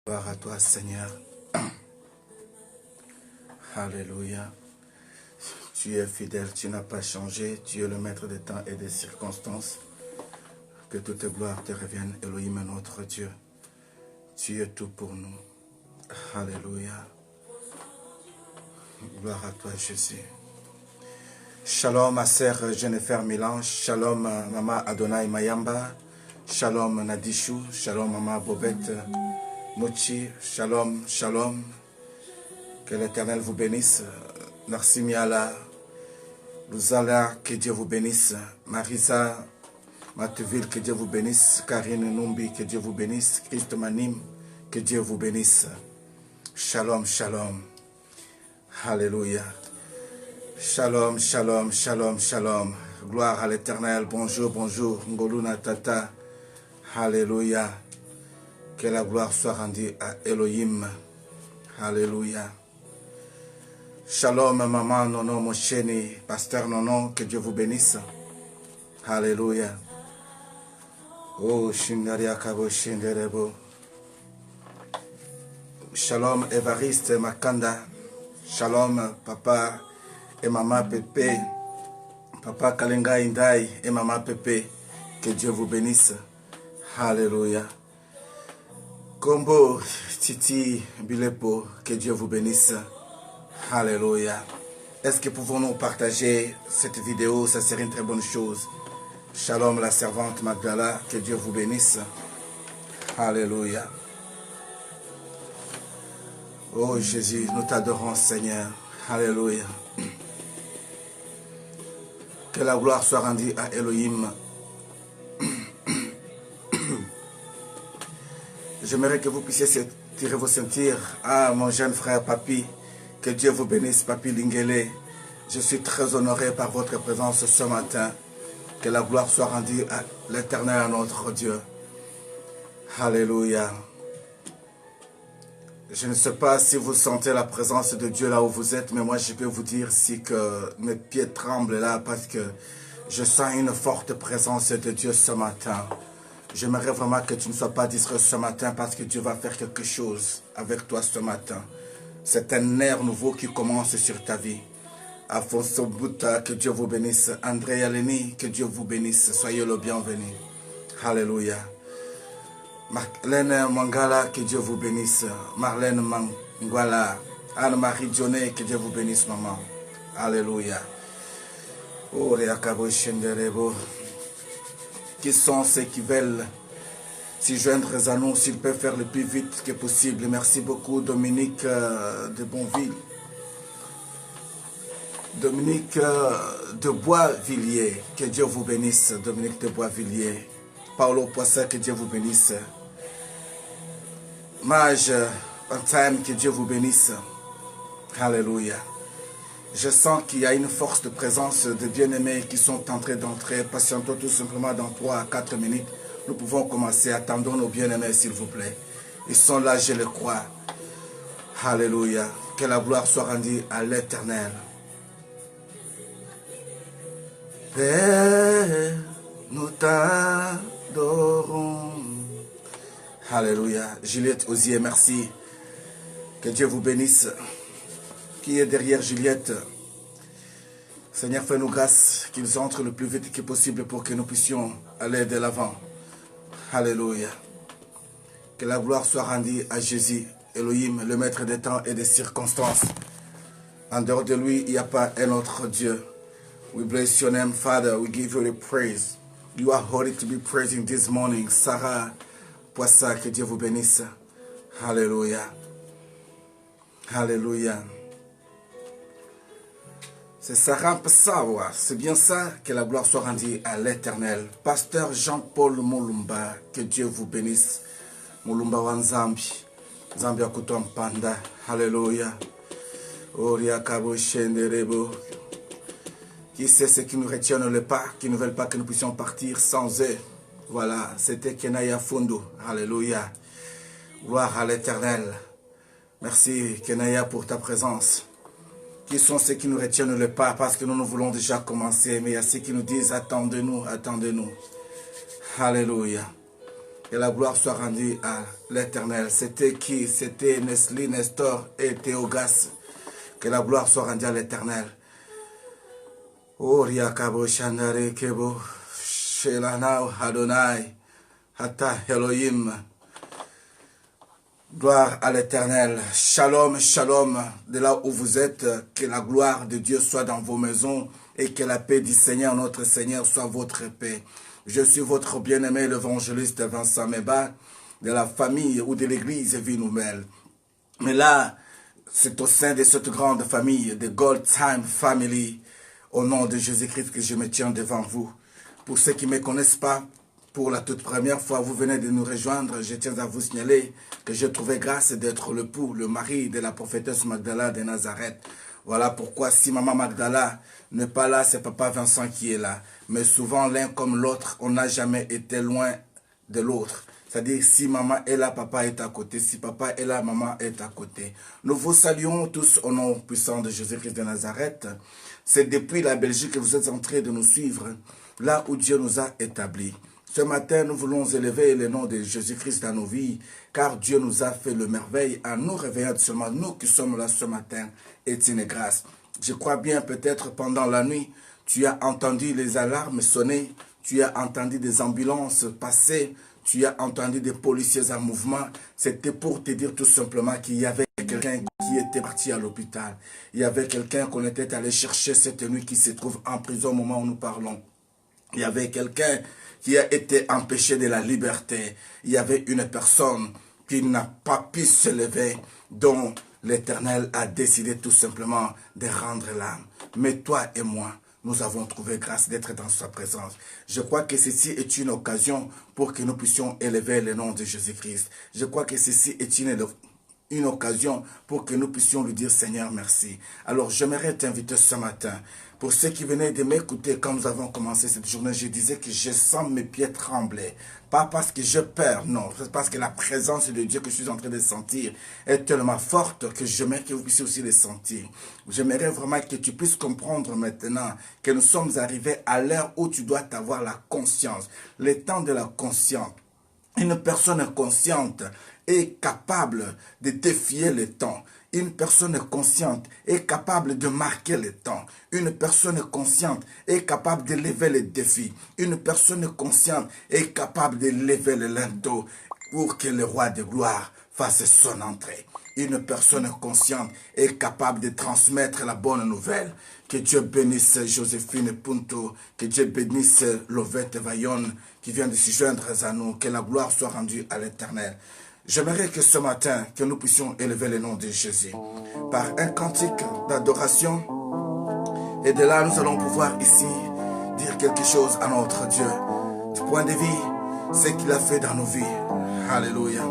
Gloire à toi, Seigneur. Alléluia. Tu es fidèle, tu n'as pas changé. Tu es le maître des temps et des circonstances. Que toute gloire te revienne, Elohim, notre Dieu. Tu es tout pour nous. Alléluia. Gloire à toi, Jésus. Shalom, ma sœur Jennifer Milan. Shalom, maman Adonai Mayamba. Shalom, Nadishu. Shalom, maman Bobette Mochi. Shalom, shalom. Que l'Éternel vous bénisse. Merci, Miala. Luzala, que Dieu vous bénisse. Marisa Mateville, que Dieu vous bénisse. Karine Numbi, que Dieu vous bénisse. Christ Manim, que Dieu vous bénisse. Shalom, shalom. Alléluia. Shalom, shalom, shalom, shalom. Gloire à l'Éternel. Bonjour, bonjour. Ngoluna Tata. Alléluia. Que la gloire soit rendue à Elohim. Alléluia. Shalom, maman Nono Mosheni, pasteur Nono, que Dieu vous bénisse. Alléluia. Oh, Shindaria Kabo Shinderebo. Shalom, Évariste Makanda. Shalom, papa et maman Pépé. Papa Kalenga Indai et maman Pépé. Que Dieu vous bénisse. Alléluia. Kombo Titi Bilepo, que Dieu vous bénisse. Alléluia. Est-ce que pouvons-nous partager cette vidéo? Ça serait une très bonne chose. Shalom, la servante Magdala, que Dieu vous bénisse. Alléluia. Oh Jésus, nous t'adorons, Seigneur. Alléluia. Que la gloire soit rendue à Elohim. J'aimerais que vous puissiez tirer vos ceintures. Ah, mon jeune frère Papi, que Dieu vous bénisse, Papi Lingele. Je suis très honoré par votre présence ce matin. Que la gloire soit rendue à l'Éternel, à notre Dieu. Alléluia. Je ne sais pas si vous sentez la présence de Dieu là où vous êtes, mais moi je peux vous dire si que mes pieds tremblent là parce que je sens une forte présence de Dieu ce matin. J'aimerais vraiment que tu ne sois pas distrait ce matin parce que Dieu va faire quelque chose avec toi ce matin. C'est un air nouveau qui commence sur ta vie. Afonso Bouta, que Dieu vous bénisse. André Aleni, que Dieu vous bénisse. Soyez le bienvenu. Alléluia. Marlène Mangala, que Dieu vous bénisse. Marlène Mangala. Anne-Marie Dionné, que Dieu vous bénisse, maman. Alléluia. Oh, Réakabo Shenderebo. Qui sont ceux qui veulent s'y joindre à nous, s'ils peuvent faire le plus vite que possible. Merci beaucoup, Dominique de Bonville. Dominique de Boisvilliers, que Dieu vous bénisse. Dominique de Boisvilliers. Paolo Poisset, que Dieu vous bénisse. Mage Antime, que Dieu vous bénisse. Alléluia. Je sens qu'il y a une force de présence de bien-aimés qui sont en train d'entrer. Patientons tout simplement dans 3 à 4 minutes. Nous pouvons commencer. Attendons nos bien-aimés, s'il vous plaît. Ils sont là, je le crois. Alléluia. Que la gloire soit rendue à l'Éternel. Père, nous t'adorons. Alléluia. Juliette Osier, merci. Que Dieu vous bénisse. Qui est derrière Juliette? Seigneur, fais-nous grâce qu'ils entrent le plus vite que possible pour que nous puissions aller de l'avant. Alléluia. Que la gloire soit rendue à Jésus, Elohim, le maître des temps et des circonstances. En dehors de lui, il n'y a pas un autre Dieu. We bless your name, Father. We give you the praise. You are holy to be praised this morning. Sarah Poissa, que Dieu vous bénisse. Alléluia. Alléluia. C'est Sarah Psawa. C'est bien ça, que la gloire soit rendue à l'Éternel. Pasteur Jean-Paul Mulumba, que Dieu vous bénisse. Mulumba Wanzambi. Zambia Kutompanda. Alléluia. Oria Kabo Shenderebo. Qui sait ce qui nous retiennent le pas, qui ne veulent pas que nous puissions partir sans eux. Voilà, c'était Kenaya Fundo. Alléluia. Gloire à l'Éternel. Merci Kenaya pour ta présence. Qui sont ceux qui nous retiennent le pas parce que nous voulons déjà commencer. Mais il y a ceux qui nous disent attendez-nous, attendez-nous. Alléluia. Que la gloire soit rendue à l'Éternel. C'était qui? C'était Nesli, Nestor et Théogas. Que la gloire soit rendue à l'Éternel. Oh, Riakabo, Shandare, Kebo, Shelanao, Adonai, Hata, Elohim. Gloire à l'Éternel. Shalom, shalom, de là où vous êtes. Que la gloire de Dieu soit dans vos maisons et que la paix du Seigneur, notre Seigneur, soit votre paix. Je suis votre bien-aimé, l'évangéliste Vincent Meba, de la famille ou de l'église Vie Nouvelle. Mais là, c'est au sein de cette grande famille, de Gold Time Family, au nom de Jésus-Christ que je me tiens devant vous. Pour ceux qui ne me connaissent pas, pour la toute première fois, vous venez de nous rejoindre, je tiens à vous signaler que j'ai trouvé grâce d'être le mari de la prophétesse Magdala de Nazareth. Voilà pourquoi si maman Magdala n'est pas là, c'est papa Vincent qui est là. Mais souvent, l'un comme l'autre, on n'a jamais été loin de l'autre. C'est-à-dire, si maman est là, papa est à côté. Si papa est là, maman est à côté. Nous vous saluons tous au nom puissant de Jésus-Christ de Nazareth. C'est depuis la Belgique que vous êtes en train de nous suivre, là où Dieu nous a établis. Ce matin, nous voulons élever le nom de Jésus-Christ dans nos vies, car Dieu nous a fait le merveille en nous réveillant seulement. Nous qui sommes là ce matin, est une grâce. Je crois bien peut-être pendant la nuit, tu as entendu les alarmes sonner, tu as entendu des ambulances passer, tu as entendu des policiers en mouvement. C'était pour te dire tout simplement qu'il y avait quelqu'un qui était parti à l'hôpital. Il y avait quelqu'un qu'on était allé chercher cette nuit qui se trouve en prison au moment où nous parlons. Il y avait quelqu'un qui a été empêché de la liberté. Il y avait une personne qui n'a pas pu se lever, dont l'Éternel a décidé tout simplement de rendre l'âme. Mais toi et moi, nous avons trouvé grâce d'être dans sa présence. Je crois que ceci est une occasion pour que nous puissions élever le nom de Jésus-Christ. Je crois que ceci est une occasion pour que nous puissions lui dire Seigneur merci. Alors j'aimerais t'inviter ce matin. Pour ceux qui venaient de m'écouter quand nous avons commencé cette journée, je disais que je sens mes pieds trembler. Pas parce que je perds, non. C'est parce que la présence de Dieu que je suis en train de sentir est tellement forte que j'aimerais que vous puissiez aussi le sentir. J'aimerais vraiment que tu puisses comprendre maintenant que nous sommes arrivés à l'heure où tu dois avoir la conscience. Le temps de la conscience. Une personne consciente est capable de défier le temps. Une personne consciente est capable de marquer le temps. Une personne consciente est capable de lever les défis. Une personne consciente est capable de lever le linteau pour que le roi de gloire fasse son entrée. Une personne consciente est capable de transmettre la bonne nouvelle. Que Dieu bénisse Joséphine Punto, que Dieu bénisse Lovette Vaillon qui vient de se joindre à nous, que la gloire soit rendue à l'Éternel. J'aimerais que ce matin, que nous puissions élever le nom de Jésus par un cantique d'adoration. Et de là, nous allons pouvoir ici dire quelque chose à notre Dieu. Du point de vue, ce qu'il a fait dans nos vies. Alléluia.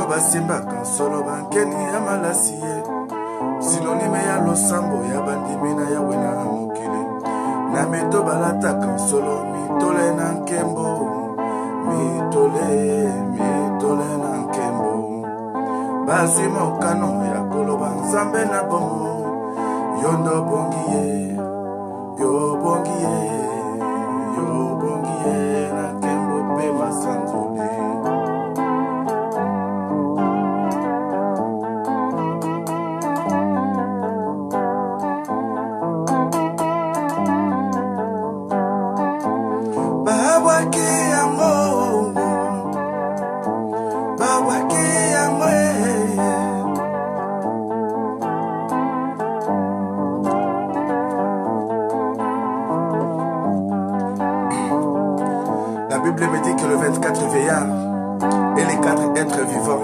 Basimbaka solo bankeni ya malasie sinonime ya losambo ya bandimina ya wena mokili na meto balataka solo mitole na nkembo mitole na nkembo bazwi mokano ya koloba nzambe na bongo yondo bongiye yo bongiye na nkembo pe masanzole La Bible me dit que le 24 veillards et les 4 êtres vivants,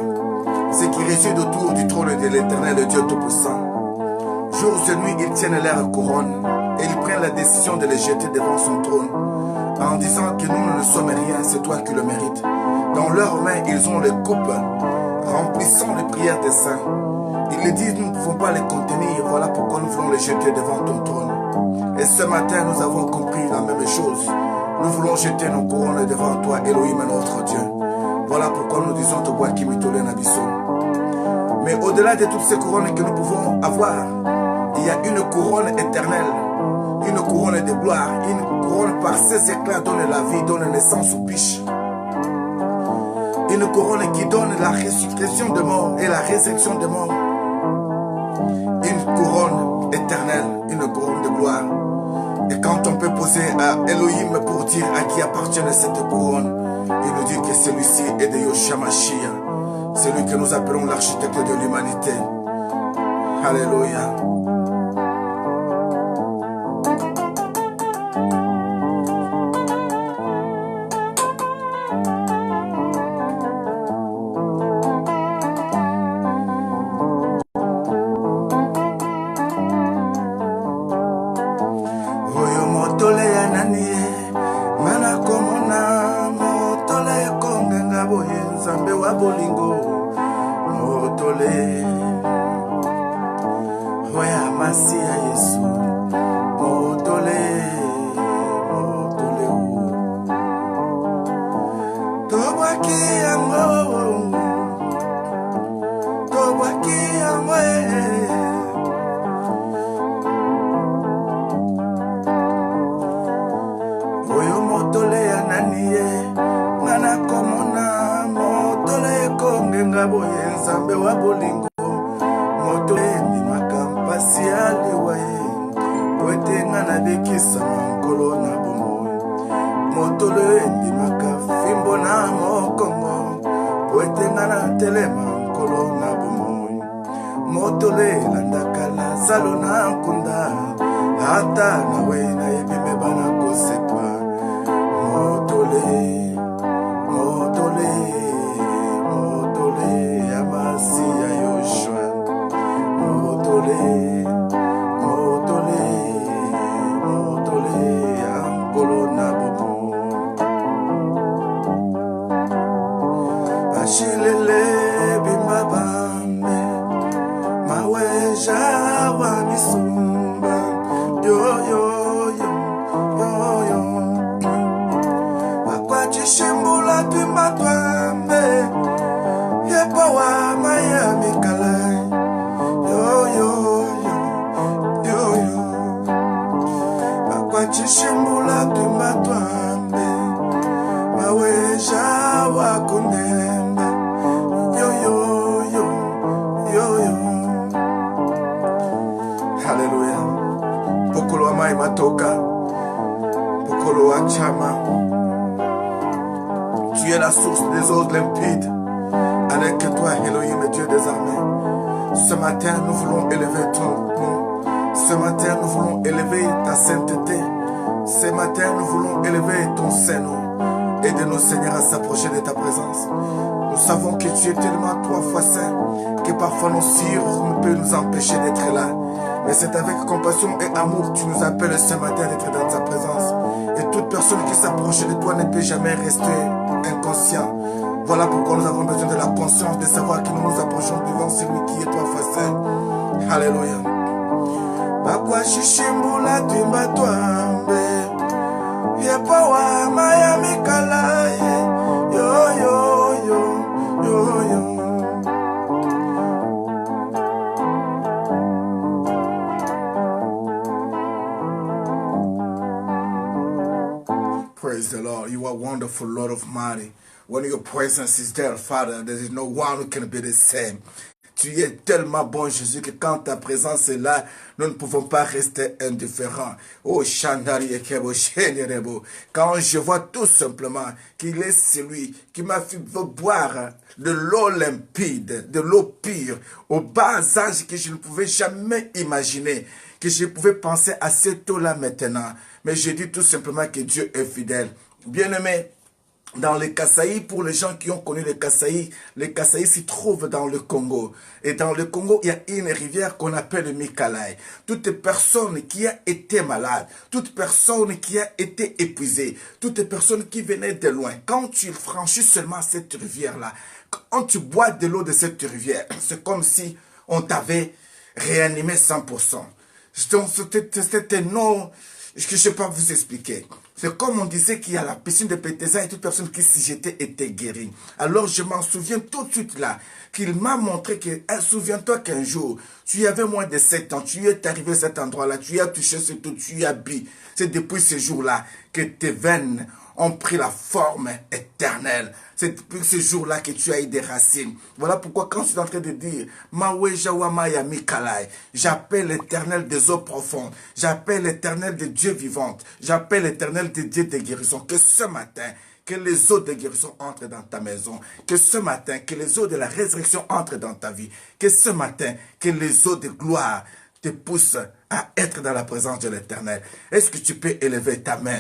ceux qui résident autour du trône de l'Éternel, le Dieu Tout-Puissant, jour et nuit, ils tiennent leur couronne et ils prennent la décision de les jeter devant son trône en disant que nous ne sommes rien, c'est toi qui le mérites. Dans leurs mains, ils ont les coupes remplissant les prières des saints. Ils les disent, nous ne pouvons pas les contenir, voilà pourquoi nous voulons les jeter devant ton trône. Et ce matin, nous avons compris la même chose. Nous voulons jeter nos couronnes devant toi, Elohim, notre Dieu. Voilà pourquoi nous disons te bois qui mitole nabiso. Mais au-delà de toutes ces couronnes que nous pouvons avoir, il y a une couronne éternelle, une couronne de gloire, une couronne par ses éclats donne la vie, donne naissance aux biches. Une couronne qui donne la résurrection de mort et la résurrection de mort. Une couronne éternelle, une couronne de gloire. Et quand on peut poser à Elohim pour dire à qui appartient cette couronne, il nous dit que celui-ci est de Yoshua Mashiach, celui que nous appelons l'architecte de l'humanité. Alléluia. Tu es la source des eaux limpides. Avec toi, Elohim, Dieu des armées. Ce matin, nous voulons élever ton nom. Ce matin, nous voulons élever ta sainteté. Ce matin, nous voulons élever ton Saint-Nom. Aide-nous, Seigneur, à s'approcher de ta présence. Nous savons que tu es tellement 3 fois saint que parfois nos cires ne peuvent nous empêcher d'être là. Mais c'est avec compassion et amour que tu nous appelles ce matin d'être dans ta présence. Et toute personne qui s'approche de toi ne peut jamais rester inconscient. Voilà pourquoi nous avons besoin de la conscience de savoir que nous nous approchons devant celui qui est 3 fois saint. Alléluia. Bakwa shishimbula twimba twambe Yepawa maya mikalaye you are wonderful, Lord of mighty. When your presence is there, Father, there is no one who can be the same. Tu es tellement bon, Jésus, que quand ta présence est là, nous ne pouvons pas rester indifférents. Oh, Chandari Ekebo, Shenderebo. Quand je vois tout simplement qu'il est celui qui m'a fait boire de l'eau limpide, de l'eau pure, au bas âge que je ne pouvais jamais imaginer, que je pouvais penser à cette eau-là maintenant. Mais je dis tout simplement que Dieu est fidèle. Bien-aimé, dans les Kasaï, pour les gens qui ont connu les Kasaï s'y trouvent dans le Congo. Et dans le Congo, il y a une rivière qu'on appelle le Mikalai. Toute personne qui a été malade, toute personne qui a été épuisée, toute personne qui venait de loin, quand tu franchis seulement cette rivière-là, quand tu bois de l'eau de cette rivière, c'est comme si on t'avait réanimé 100%. C'était non, je ne sais pas vous expliquer. C'est comme on disait qu'il y a la piscine de Bethesda et toute personne qui s'y jetait était guérie. Alors je m'en souviens tout de suite là, qu'il m'a montré que, souviens-toi qu'un jour, tu avais moins de 7 ans, tu es arrivé à cet endroit-là, tu as touché ce tout, tu as bu. C'est depuis ce jour-là que tes veines ont pris la forme éternelle. C'est depuis ce jour-là que tu as eu des racines. Voilà pourquoi quand je suis en train de dire Mawe Jawamaya Mikalai, j'appelle l'éternel des eaux profondes, j'appelle l'éternel des dieux vivants, j'appelle l'éternel des dieux de guérison, que ce matin, que les eaux de guérison entrent dans ta maison, que ce matin, que les eaux de la résurrection entrent dans ta vie, que ce matin, que les eaux de gloire te poussent à être dans la présence de l'éternel. Est-ce que tu peux élever ta main?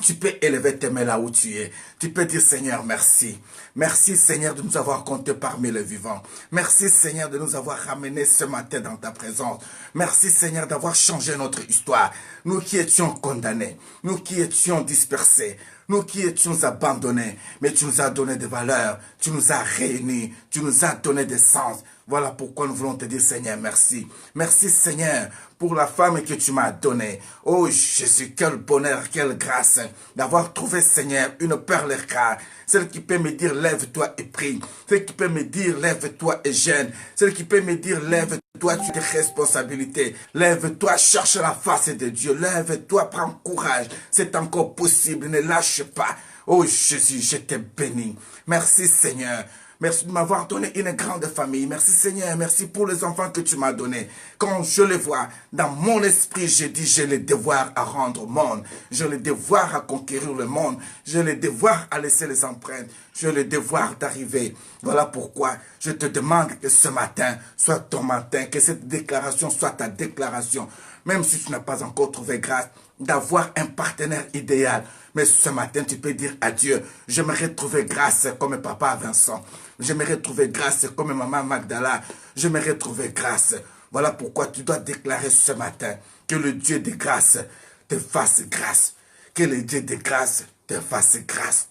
Tu peux élever tes mains là où tu es. Tu peux dire Seigneur, merci. Merci Seigneur de nous avoir comptés parmi les vivants. Merci Seigneur de nous avoir ramenés ce matin dans ta présence. Merci Seigneur d'avoir changé notre histoire. Nous qui étions condamnés, nous qui étions dispersés, nous qui étions abandonnés, mais tu nous as donné des valeurs, tu nous as réunis, tu nous as donné des sens. Voilà pourquoi nous voulons te dire Seigneur, merci. Merci Seigneur pour la femme que tu m'as donnée. Oh Jésus, quel bonheur, quelle grâce d'avoir trouvé Seigneur une perle rare. Celle qui peut me dire lève-toi et prie. Celle qui peut me dire lève-toi et gêne. Celle qui peut me dire lève-toi, tu as des responsabilités. Lève-toi, cherche la face de Dieu. Lève-toi, prends courage. C'est encore possible, ne lâche pas. Oh Jésus, je te bénis. Merci Seigneur. Merci de m'avoir donné une grande famille. Merci Seigneur, merci pour les enfants que tu m'as donnés. Quand je les vois, dans mon esprit, je dis, j'ai le devoir à rendre au monde. J'ai le devoir à conquérir le monde. J'ai le devoir à laisser les empreintes. J'ai le devoir d'arriver. Voilà pourquoi je te demande que ce matin soit ton matin, que cette déclaration soit ta déclaration. Même si tu n'as pas encore trouvé grâce d'avoir un partenaire idéal. Mais ce matin, tu peux dire à Dieu, j'aimerais trouver grâce comme papa Vincent. J'aimerais trouver grâce comme maman Magdala. J'aimerais trouver grâce. Voilà pourquoi tu dois déclarer ce matin que le Dieu de grâce te fasse grâce. Que le Dieu de grâce te fasse grâce.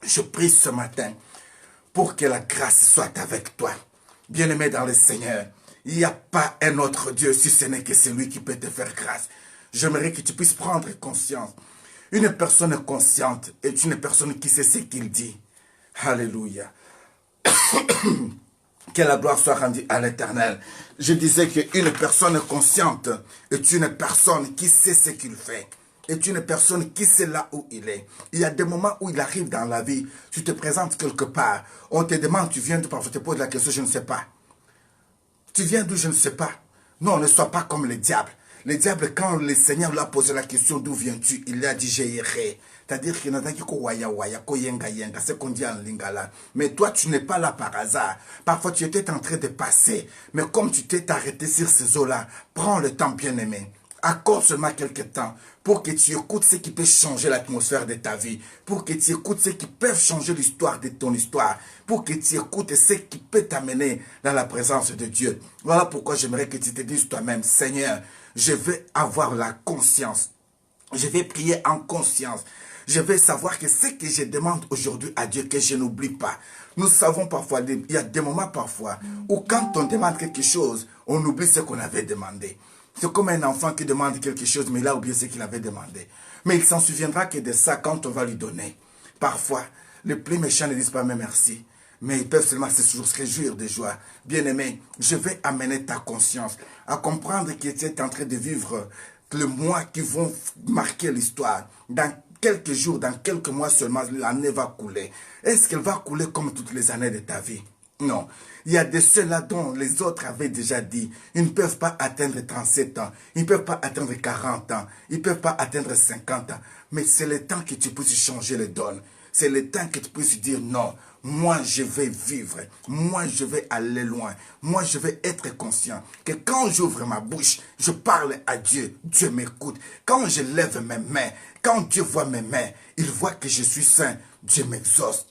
Je prie ce matin pour que la grâce soit avec toi. Bien-aimé dans le Seigneur, il n'y a pas un autre Dieu si ce n'est que celui qui peut te faire grâce. J'aimerais que tu puisses prendre conscience. Une personne consciente est une personne qui sait ce qu'il dit. Alléluia. Que la gloire soit rendue à l'Éternel. Je disais qu'une personne consciente est une personne qui sait ce qu'il fait. Est une personne qui sait là où il est. Il y a des moments où il arrive dans la vie, tu te présentes quelque part, on te demande, tu viens d'où, parfois tu te poses la question, je ne sais pas. Tu viens d'où, je ne sais pas. Non, ne sois pas comme le diable. Le diable, quand le Seigneur lui a posé la question d'où viens-tu, il lui a dit j'irai. C'est-à-dire qu'il n'a pas dit c'est qu'on dit en lingala. Mais toi, tu n'es pas là par hasard. Parfois, tu étais en train de passer. Mais comme tu t'es arrêté sur ces eaux-là, prends le temps, bien-aimé. Accorde seulement quelques temps pour que tu écoutes ce qui peut changer l'atmosphère de ta vie, pour que tu écoutes ce qui peut changer l'histoire de ton histoire, pour que tu écoutes ce qui peut t'amener dans la présence de Dieu. Voilà pourquoi j'aimerais que tu te dises toi-même, Seigneur, je vais avoir la conscience. Je vais prier en conscience. Je vais savoir que ce que je demande aujourd'hui à Dieu, que je n'oublie pas. Nous savons parfois, il y a des moments parfois où quand on demande quelque chose, on oublie ce qu'on avait demandé. C'est comme un enfant qui demande quelque chose, mais il a oublié ce qu'il avait demandé. Mais il s'en souviendra que de ça quand on va lui donner. Parfois, les plus méchants ne disent pas mais merci. Mais ils peuvent seulement se réjouir de joie. Bien-aimé, je vais amener ta conscience à comprendre que tu es en train de vivre le mois qui vont marquer l'histoire. Dans quelques jours, dans quelques mois seulement, l'année va couler. Est-ce qu'elle va couler comme toutes les années de ta vie? Non. Il y a de ceux-là dont les autres avaient déjà dit, ils ne peuvent pas atteindre 37 ans, ils ne peuvent pas atteindre 40 ans, ils ne peuvent pas atteindre 50 ans. Mais c'est le temps que tu puisses changer les donnes. C'est le temps que tu puisses dire non, moi je vais vivre, moi je vais aller loin, moi je vais être conscient que quand j'ouvre ma bouche, je parle à Dieu, Dieu m'écoute. Quand je lève mes mains, quand Dieu voit mes mains, il voit que je suis saint, Dieu m'exauce.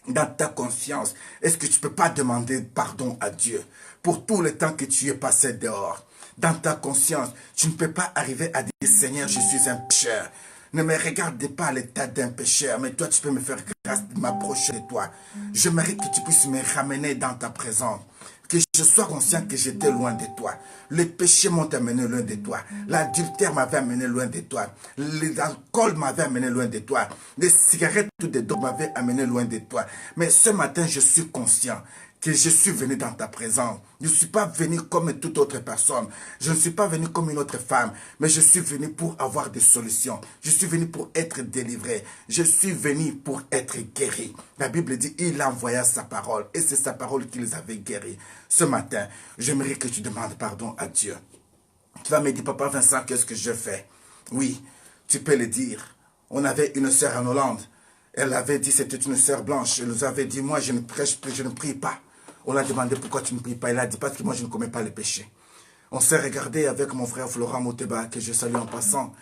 Dans ta conscience, est-ce que tu ne peux pas demander pardon à Dieu pour tout le temps que tu es passé dehors? Dans ta conscience, tu ne peux pas arriver à dire, Seigneur, je suis un pécheur. Ne me regarde pas à l'état d'un pécheur, mais toi, tu peux me faire grâce de m'approcher de toi. J'aimerais que tu puisses me ramener dans ta présence. Que je sois conscient que j'étais loin de toi. Le péché m'ont amené loin de toi. L'adultère m'avait amené loin de toi. L'alcool m'avait amené loin de toi. Les cigarettes ou des drogues m'avaient amené loin de toi. Mais ce matin, je suis conscient que je suis venu dans ta présence. Je ne suis pas venu comme toute autre personne. Je ne suis pas venu comme une autre femme. Mais je suis venu pour avoir des solutions. Je suis venu pour être délivré. Je suis venu pour être guéri. La Bible dit, il envoya sa parole. Et c'est sa parole qui les avait guéris. Ce matin, j'aimerais que tu demandes pardon à Dieu. Tu vas me dire, Papa Vincent, qu'est-ce que je fais? Oui, tu peux le dire. On avait une sœur en Hollande. Elle avait dit, c'était une sœur blanche. Elle nous avait dit, moi, je ne prêche plus, je ne prie pas. On l'a demandé pourquoi tu ne pries pas. Elle a dit parce que moi je ne commets pas le péché. On s'est regardé avec mon frère Florent Moteba, que je salue en passant.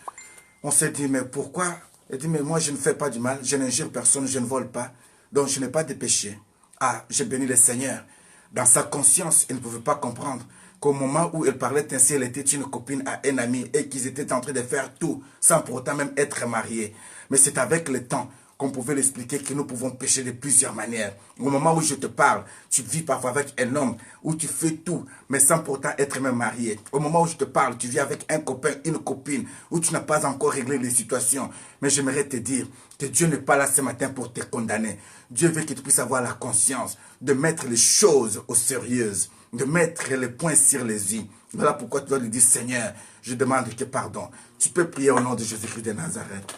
On s'est dit mais pourquoi? Elle dit mais moi je ne fais pas du mal, je n'injure personne, je ne vole pas. Donc je n'ai pas de péché. Ah, j'ai béni le Seigneur. Dans sa conscience, elle ne pouvait pas comprendre qu'au moment où elle parlait ainsi, elle était une copine à un ami et qu'ils étaient en train de faire tout sans pour autant même être mariés. Mais c'est avec le temps qu'on pouvait l'expliquer que nous pouvons pécher de plusieurs manières. Au moment où je te parle, tu vis parfois avec un homme, où tu fais tout, mais sans pourtant être même marié. Au moment où je te parle, tu vis avec un copain, une copine, où tu n'as pas encore réglé les situations. Mais j'aimerais te dire que Dieu n'est pas là ce matin pour te condamner. Dieu veut que tu puisses avoir la conscience de mettre les choses au sérieux, de mettre les points sur les i. Voilà pourquoi tu dois lui dire, Seigneur, je demande que pardon. Tu peux prier au nom de Jésus-Christ de Nazareth.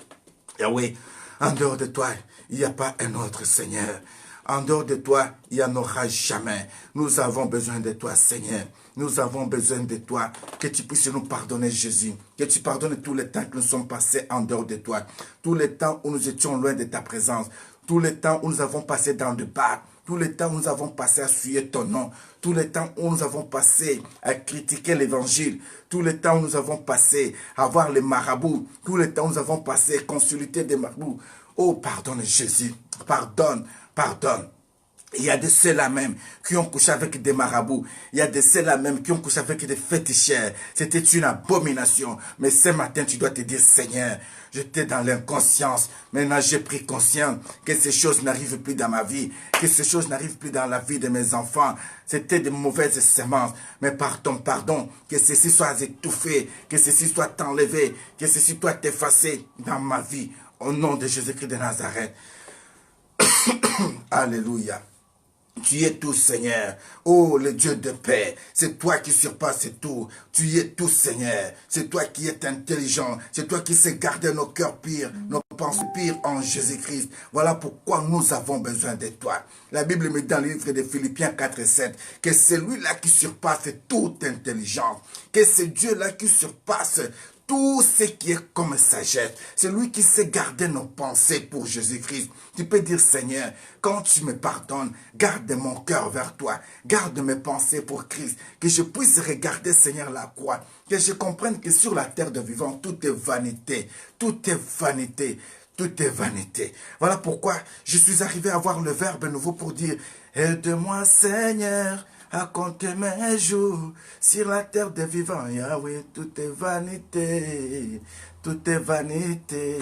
Yahweh, en dehors de toi, il n'y a pas un autre Seigneur. En dehors de toi, il n'y en aura jamais. Nous avons besoin de toi, Seigneur. Nous avons besoin de toi. Que tu puisses nous pardonner, Jésus. Que tu pardonnes tous les temps que nous sommes passés en dehors de toi. Tous les temps où nous étions loin de ta présence. Tous les temps où nous avons passé dans le bas. Tous les temps où nous avons passé à fuir ton nom. Tous les temps où nous avons passé à critiquer l'évangile. Tous les temps où nous avons passé à voir les marabouts. Tous les temps où nous avons passé à consulter des marabouts. Oh, pardonne Jésus. Pardonne, pardonne. Il y a de ceux-là même qui ont couché avec des marabouts. Il y a de ceux-là même qui ont couché avec des féticheurs. C'était une abomination. Mais ce matin, tu dois te dire, Seigneur, j'étais dans l'inconscience. Maintenant, j'ai pris conscience que ces choses n'arrivent plus dans ma vie. Que ces choses n'arrivent plus dans la vie de mes enfants. C'était de mauvaises semences. Mais pardon, pardon. Que ceci soit étouffé. Que ceci soit enlevé. Que ceci soit effacé dans ma vie. Au nom de Jésus-Christ de Nazareth. Alléluia. Tu es tout, Seigneur. Oh, le Dieu de paix. C'est toi qui surpasses tout. Tu es tout, Seigneur. C'est toi qui es intelligent. C'est toi qui sais garder nos cœurs pires, nos pensées pires en Jésus-Christ. Voilà pourquoi nous avons besoin de toi. La Bible me dit dans le livre de Philippiens 4 et 7 que c'est lui-là qui surpasse toute intelligence. Que c'est Dieu-là qui surpasse tout ce qui est comme sagesse. C'est lui qui sait garder nos pensées pour Jésus-Christ. Tu peux dire, Seigneur, quand tu me pardonnes, garde mon cœur vers toi. Garde mes pensées pour Christ. Que je puisse regarder, Seigneur, la croix. Que je comprenne que sur la terre de vivant, tout est vanité. Tout est vanité. Tout est vanité. Voilà pourquoi je suis arrivé à avoir le verbe nouveau pour dire, aide-moi, Seigneur, à compter mes jours sur la terre des vivants. Yahweh, tout est vanité, tout est vanité,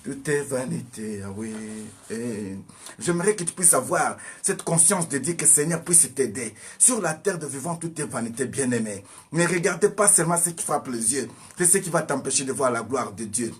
tout est vanité, Yahweh. J'aimerais que tu puisses avoir cette conscience de dire que le Seigneur puisse t'aider. Sur la terre de vivants, tout est vanité, bien-aimé. Ne regardez pas seulement ce qui frappe les yeux, c'est ce qui va t'empêcher de voir la gloire de Dieu.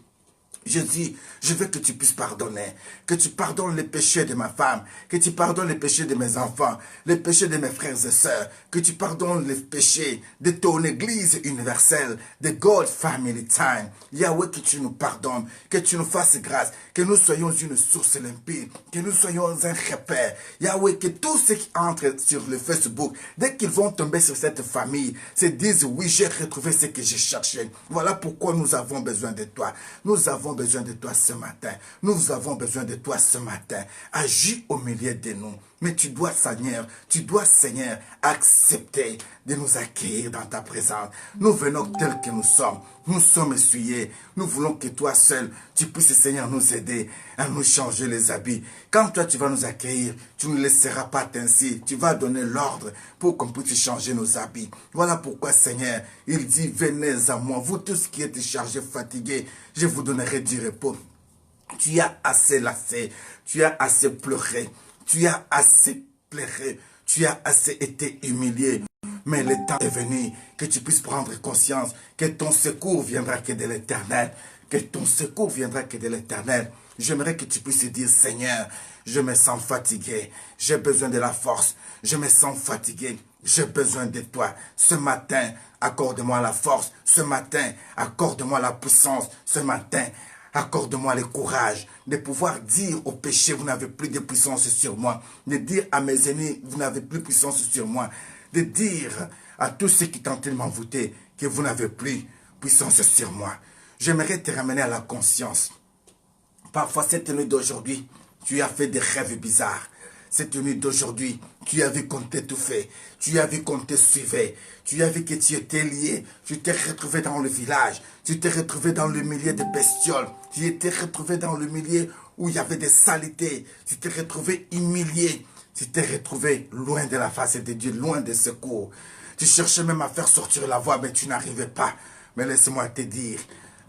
Jésus, je veux que tu puisses pardonner, que tu pardonnes les péchés de ma femme, que tu pardonnes les péchés de mes enfants, les péchés de mes frères et sœurs, que tu pardonnes les péchés de ton Église universelle, de God Family Time. Yahweh, que tu nous pardonnes, que tu nous fasses grâce, que nous soyons une source limpide, que nous soyons un repère. Yahweh, que tous ceux qui entrent sur le Facebook, dès qu'ils vont tomber sur cette famille, se disent, oui, j'ai retrouvé ce que j'ai cherché. Voilà pourquoi nous avons besoin de toi. Nous avons besoin de toi ce matin. Nous avons besoin de toi ce matin. Agis au milieu de nous. Mais tu dois, Seigneur, accepter de nous accueillir dans ta présence. Nous venons tels que nous sommes. Nous sommes essuyés. Nous voulons que toi seul, tu puisses, Seigneur, nous aider à nous changer les habits. Quand toi, tu vas nous accueillir, tu ne laisseras pas ainsi. Tu vas donner l'ordre pour qu'on puisse changer nos habits. Voilà pourquoi, Seigneur, il dit, venez à moi, vous tous qui êtes chargés, fatigués, je vous donnerai du repos. Tu as assez lassé, tu as assez pleuré, tu as assez pleuré, tu as assez été humilié. Mais le temps est venu que tu puisses prendre conscience que ton secours viendra que de l'Éternel, que ton secours viendra que de l'Éternel. J'aimerais que tu puisses dire, Seigneur, je me sens fatigué, j'ai besoin de la force, je me sens fatigué, j'ai besoin de toi. Ce matin, accorde-moi la force, ce matin, accorde-moi la puissance, ce matin, accorde-moi le courage de pouvoir dire au péché, vous n'avez plus de puissance sur moi. De dire à mes ennemis, vous n'avez plus de puissance sur moi. De dire à tous ceux qui tentent de m'envoûter que vous n'avez plus de puissance sur moi. J'aimerais te ramener à la conscience. Parfois, cette nuit d'aujourd'hui, tu as fait des rêves bizarres. Cette nuit d'aujourd'hui, tu as vu qu'on t'étouffait, tu as vu qu'on te suivait, tu as vu que tu étais lié, tu t'es retrouvé dans le village, tu t'es retrouvé dans le milieu de bestioles, tu t'es retrouvé dans le milieu où il y avait des saletés, tu t'es retrouvé humilié, tu t'es retrouvé loin de la face de Dieu, loin des secours. Tu cherchais même à faire sortir la voix, mais tu n'arrivais pas. Mais laisse-moi te dire,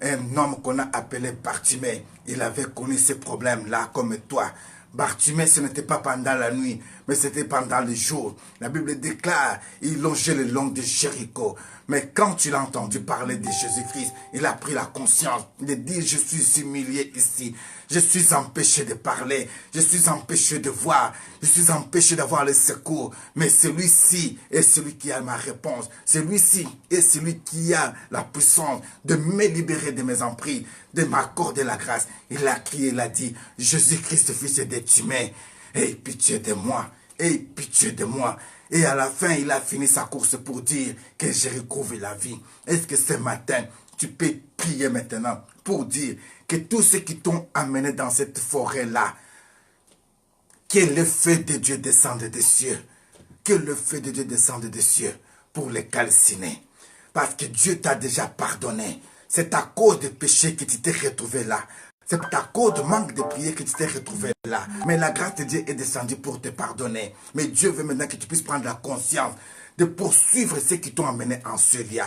un homme qu'on a appelé Bartimée, il avait connu ces problèmes-là comme toi. Bartimée, ce n'était pas pendant la nuit, mais c'était pendant le jour. La Bible déclare, il longeait le long de Jéricho. Mais quand il a entendu parler de Jésus-Christ, il a pris la conscience de dire, je suis humilié ici. Je suis empêché de parler, je suis empêché de voir, je suis empêché d'avoir le secours. Mais celui-ci est celui qui a ma réponse. Celui-ci est celui qui a la puissance de me libérer de mes emprises, de m'accorder la grâce. Il a crié, il a dit, Jésus-Christ, fils d'être humain, aie pitié de moi, aie pitié de moi. Et à la fin, il a fini sa course pour dire que j'ai retrouvé la vie. Est-ce que ce matin, tu peux prier maintenant pour dire que tous ceux qui t'ont amené dans cette forêt-là, que le feu de Dieu descende des cieux, que le feu de Dieu descende des cieux pour les calciner. Parce que Dieu t'a déjà pardonné. C'est à cause des péchés que tu t'es retrouvé là. C'est à cause du manque de prière que tu t'es retrouvé là. Mais la grâce de Dieu est descendue pour te pardonner. Mais Dieu veut maintenant que tu puisses prendre la conscience de poursuivre ceux qui t'ont amené en ce lieu.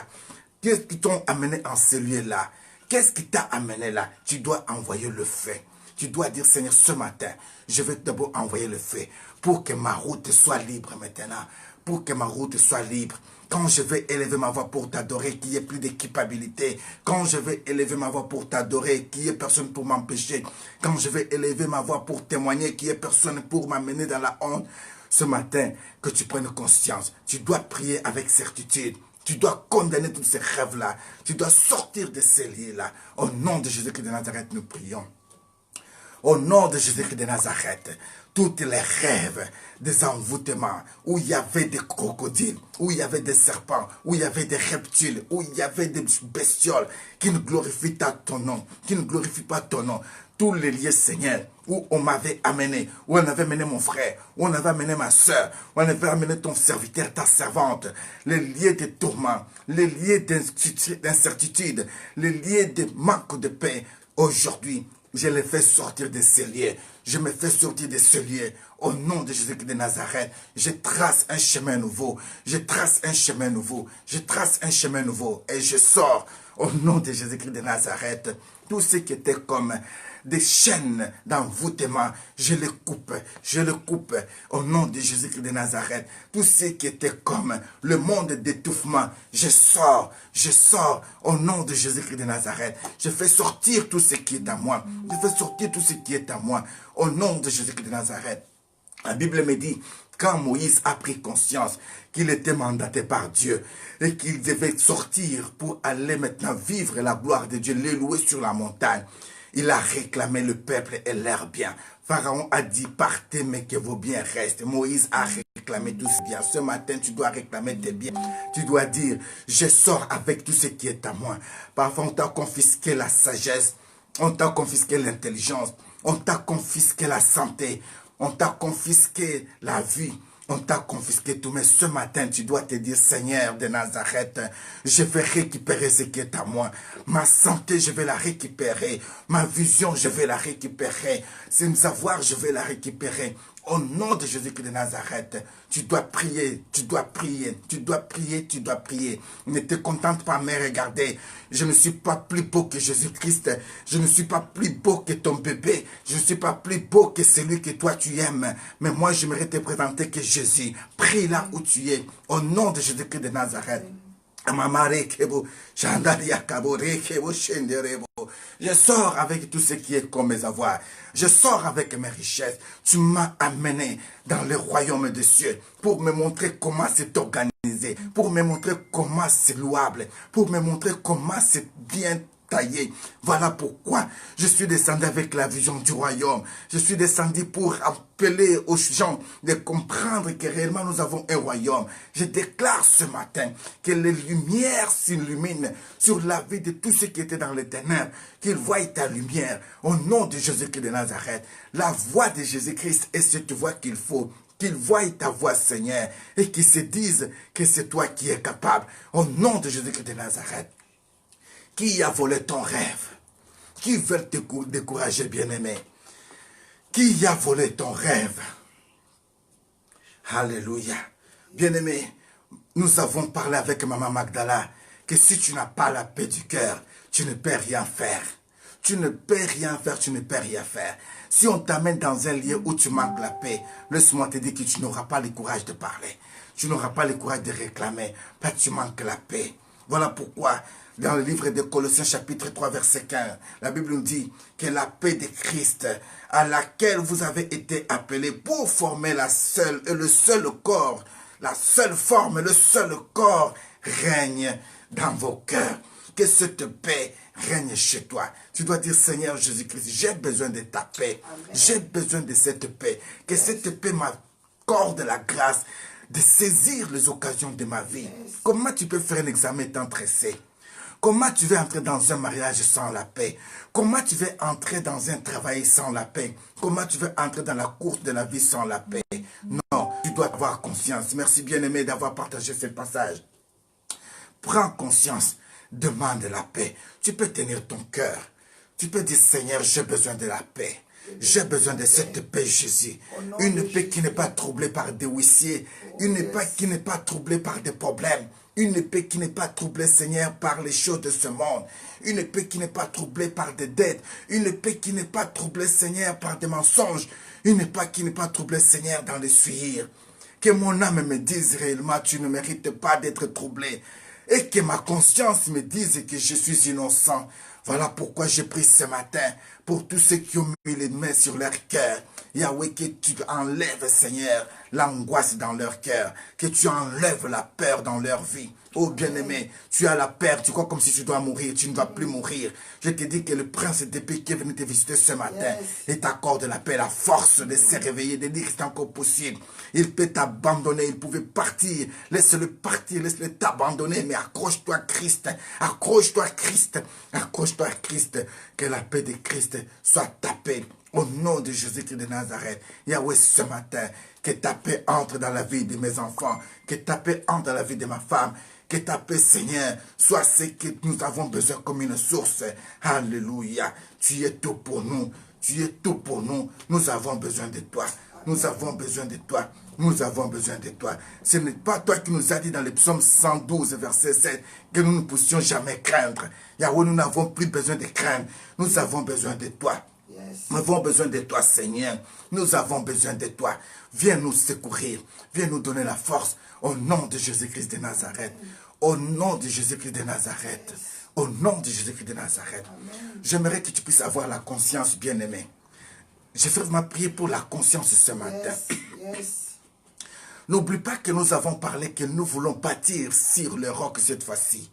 Qu'est-ce qui t'ont amené en ce lieu-là? Qu'est-ce qui t'a amené là? Tu dois envoyer le feu. Tu dois dire, Seigneur, ce matin, je vais d'abord envoyer le feu pour que ma route soit libre maintenant. Pour que ma route soit libre. Quand je vais élever ma voix pour t'adorer, qu'il n'y ait plus de culpabilité. Quand je vais élever ma voix pour t'adorer, qu'il n'y ait personne pour m'empêcher. Quand je vais élever ma voix pour témoigner, qu'il n'y ait personne pour m'amener dans la honte. Ce matin, que tu prennes conscience. Tu dois prier avec certitude. Tu dois condamner tous ces rêves-là. Tu dois sortir de ces lieux-là. Au nom de Jésus-Christ de Nazareth, nous prions. Au nom de Jésus-Christ de Nazareth, toutes les rêves des envoûtements, où il y avait des crocodiles, où il y avait des serpents, où il y avait des reptiles, où il y avait des bestioles qui ne glorifient pas ton nom, qui ne glorifient pas ton nom. Tous les lieux, Seigneur, où on m'avait amené, où on avait amené mon frère, où on avait amené ma soeur, où on avait amené ton serviteur, ta servante, les lieux de tourment, les lieux d'incertitude, les lieux de manque de paix. Aujourd'hui, je les fais sortir de ces lieux. Je me fais sortir de ce lieu. Au nom de Jésus-Christ de Nazareth, je trace un chemin nouveau. Je trace un chemin nouveau. Je trace un chemin nouveau. Et je sors au nom de Jésus-Christ de Nazareth. Tous ceux qui étaient comme des chaînes d'envoûtement, je les coupe au nom de Jésus-Christ de Nazareth. Tout ce qui était comme le monde d'étouffement, je sors au nom de Jésus-Christ de Nazareth. Je fais sortir tout ce qui est à moi, je fais sortir tout ce qui est à moi, au nom de Jésus-Christ de Nazareth. La Bible me dit, quand Moïse a pris conscience qu'il était mandaté par Dieu et qu'il devait sortir pour aller maintenant vivre la gloire de Dieu, l'élouer sur la montagne, il a réclamé le peuple et leurs biens. Pharaon a dit, partez mais que vos biens restent. Moïse a réclamé tous ses biens. Ce matin, tu dois réclamer tes biens. Tu dois dire, je sors avec tout ce qui est à moi. Parfois, on t'a confisqué la sagesse, on t'a confisqué l'intelligence, on t'a confisqué la santé, on t'a confisqué la vie, on t'a confisqué tout. Mais ce matin, tu dois te dire, Seigneur de Nazareth, je vais récupérer ce qui est à moi. Ma santé, je vais la récupérer. Ma vision, je vais la récupérer. Mes savoirs, je vais la récupérer. Au nom de Jésus-Christ de Nazareth, tu dois prier, tu dois prier, tu dois prier, tu dois prier. Ne te contente pas, mais regardez, je ne suis pas plus beau que Jésus-Christ. Je ne suis pas plus beau que ton bébé. Je ne suis pas plus beau que celui que toi tu aimes. Mais moi, j'aimerais te présenter que Jésus. Prie là où tu es, au nom de Jésus-Christ de Nazareth. Je sors avec tout ce qui est comme mes avoirs. Je sors avec mes richesses. Tu m'as amené dans le royaume des cieux pour me montrer comment c'est organisé, pour me montrer comment c'est louable, pour me montrer comment c'est bien taillé. Voilà pourquoi je suis descendu avec la vision du royaume. Je suis descendu pour appeler aux gens de comprendre que réellement nous avons un royaume. Je déclare ce matin que les lumières s'illuminent sur la vie de tous ceux qui étaient dans les ténèbres, qu'ils voient ta lumière au nom de Jésus-Christ de Nazareth. La voix de Jésus-Christ est cette voix qu'il faut. Qu'ils voient ta voix, Seigneur, et qu'ils se disent que c'est toi qui es capable. Au nom de Jésus-Christ de Nazareth. Qui a volé ton rêve? Qui veut te décourager, bien-aimé? Qui a volé ton rêve? Alléluia. Bien-aimé, nous avons parlé avec Maman Magdala que si tu n'as pas la paix du cœur, tu ne peux rien faire. Tu ne peux rien faire, tu ne peux rien faire. Si on t'amène dans un lieu où tu manques la paix, laisse-moi te dire que tu n'auras pas le courage de parler. Tu n'auras pas le courage de réclamer, parce que tu manques la paix. Voilà pourquoi, dans le livre de Colossiens chapitre 3 verset 15, la Bible nous dit que la paix de Christ à laquelle vous avez été appelés pour former le seul corps, la seule forme, le seul corps règne dans vos cœurs. Que cette paix règne chez toi. Tu dois dire, Seigneur Jésus-Christ, j'ai besoin de ta paix. J'ai besoin de cette paix. Que cette paix m'accorde la grâce de saisir les occasions de ma vie. Comment tu peux faire un examen étant stressé? Comment tu veux entrer dans un mariage sans la paix? Comment tu veux entrer dans un travail sans la paix? Comment tu veux entrer dans la course de la vie sans la paix? Non, tu dois avoir conscience. Merci bien-aimé d'avoir partagé ce passage. Prends conscience, demande la paix. Tu peux tenir ton cœur. Tu peux dire, Seigneur, j'ai besoin de la paix. J'ai besoin de cette paix, Jésus. Une paix qui n'est pas troublée par des huissiers. Une paix qui n'est pas troublée par des problèmes. Une paix qui n'est pas troublée, Seigneur, par les choses de ce monde. Une paix qui n'est pas troublée par des dettes. Une paix qui n'est pas troublée, Seigneur, par des mensonges. Une paix qui n'est pas troublée, Seigneur, dans les suirs. Que mon âme me dise réellement, tu ne mérites pas d'être troublé. Et que ma conscience me dise que je suis innocent. Voilà pourquoi je prie ce matin pour tous ceux qui ont mis les mains sur leur cœur. Yahweh, que tu enlèves, Seigneur, l'angoisse dans leur cœur. Que tu enlèves la peur dans leur vie. Oh bien-aimé, tu as la peur, tu crois comme si tu dois mourir, tu ne vas plus mourir. Je te dis que le prince de paix qui est venu te visiter ce matin et t'accorde la paix, la force de se réveiller, de dire que c'est encore possible. Il peut t'abandonner, il pouvait partir. Laisse-le partir, laisse-le t'abandonner, mais accroche-toi à Christ, accroche-toi à Christ, accroche-toi à Christ. Que la paix de Christ soit ta paix. Au nom de Jésus-Christ de Nazareth, Yahweh, ce matin, que ta paix entre dans la vie de mes enfants, que ta paix entre dans la vie de ma femme, que ta paix, Seigneur, soit ce que nous avons besoin comme une source. Alléluia. Tu es tout pour nous. Tu es tout pour nous. Nous avons besoin de toi. Nous avons besoin de toi. Nous avons besoin de toi. Ce n'est pas toi qui nous as dit dans le psaume 112, verset 7, que nous ne puissions jamais craindre. Yahweh, nous n'avons plus besoin de craindre. Nous avons besoin de toi. Nous avons besoin de toi, Seigneur. Nous avons besoin de toi. Viens nous secourir. Viens nous donner la force. Au nom de Jésus-Christ de Nazareth. Au nom de Jésus-Christ de Nazareth. Au nom de Jésus-Christ de Nazareth. J'aimerais que tu puisses avoir la conscience, bien-aimé. Je fais ma prière pour la conscience ce matin. N'oublie pas que nous avons parlé que nous voulons bâtir sur le roc cette fois-ci.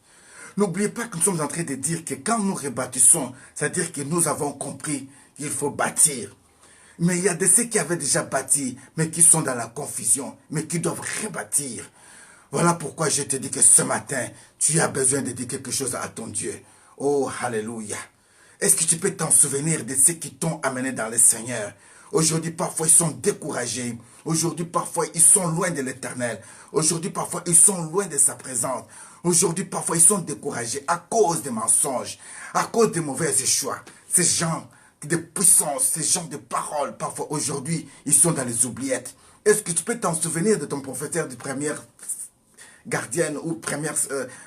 N'oubliez pas que nous sommes en train de dire que quand nous rebâtissons, c'est-à-dire que nous avons compris qu'il faut bâtir. Mais il y a de ceux qui avaient déjà bâti, mais qui sont dans la confusion, mais qui doivent rebâtir. Voilà pourquoi je te dis que ce matin, tu as besoin de dire quelque chose à ton Dieu. Oh, alléluia. Est-ce que tu peux t'en souvenir de ceux qui t'ont amené dans le Seigneur? Aujourd'hui, parfois, ils sont découragés. Aujourd'hui, parfois, ils sont loin de l'Éternel. Aujourd'hui, parfois, ils sont loin de sa présence. Aujourd'hui, parfois, ils sont découragés à cause des mensonges, à cause des mauvais choix. Ces gens de puissance, ces gens de parole, parfois, aujourd'hui, ils sont dans les oubliettes. Est-ce que tu peux t'en souvenir de ton professeur de première gardienne ou première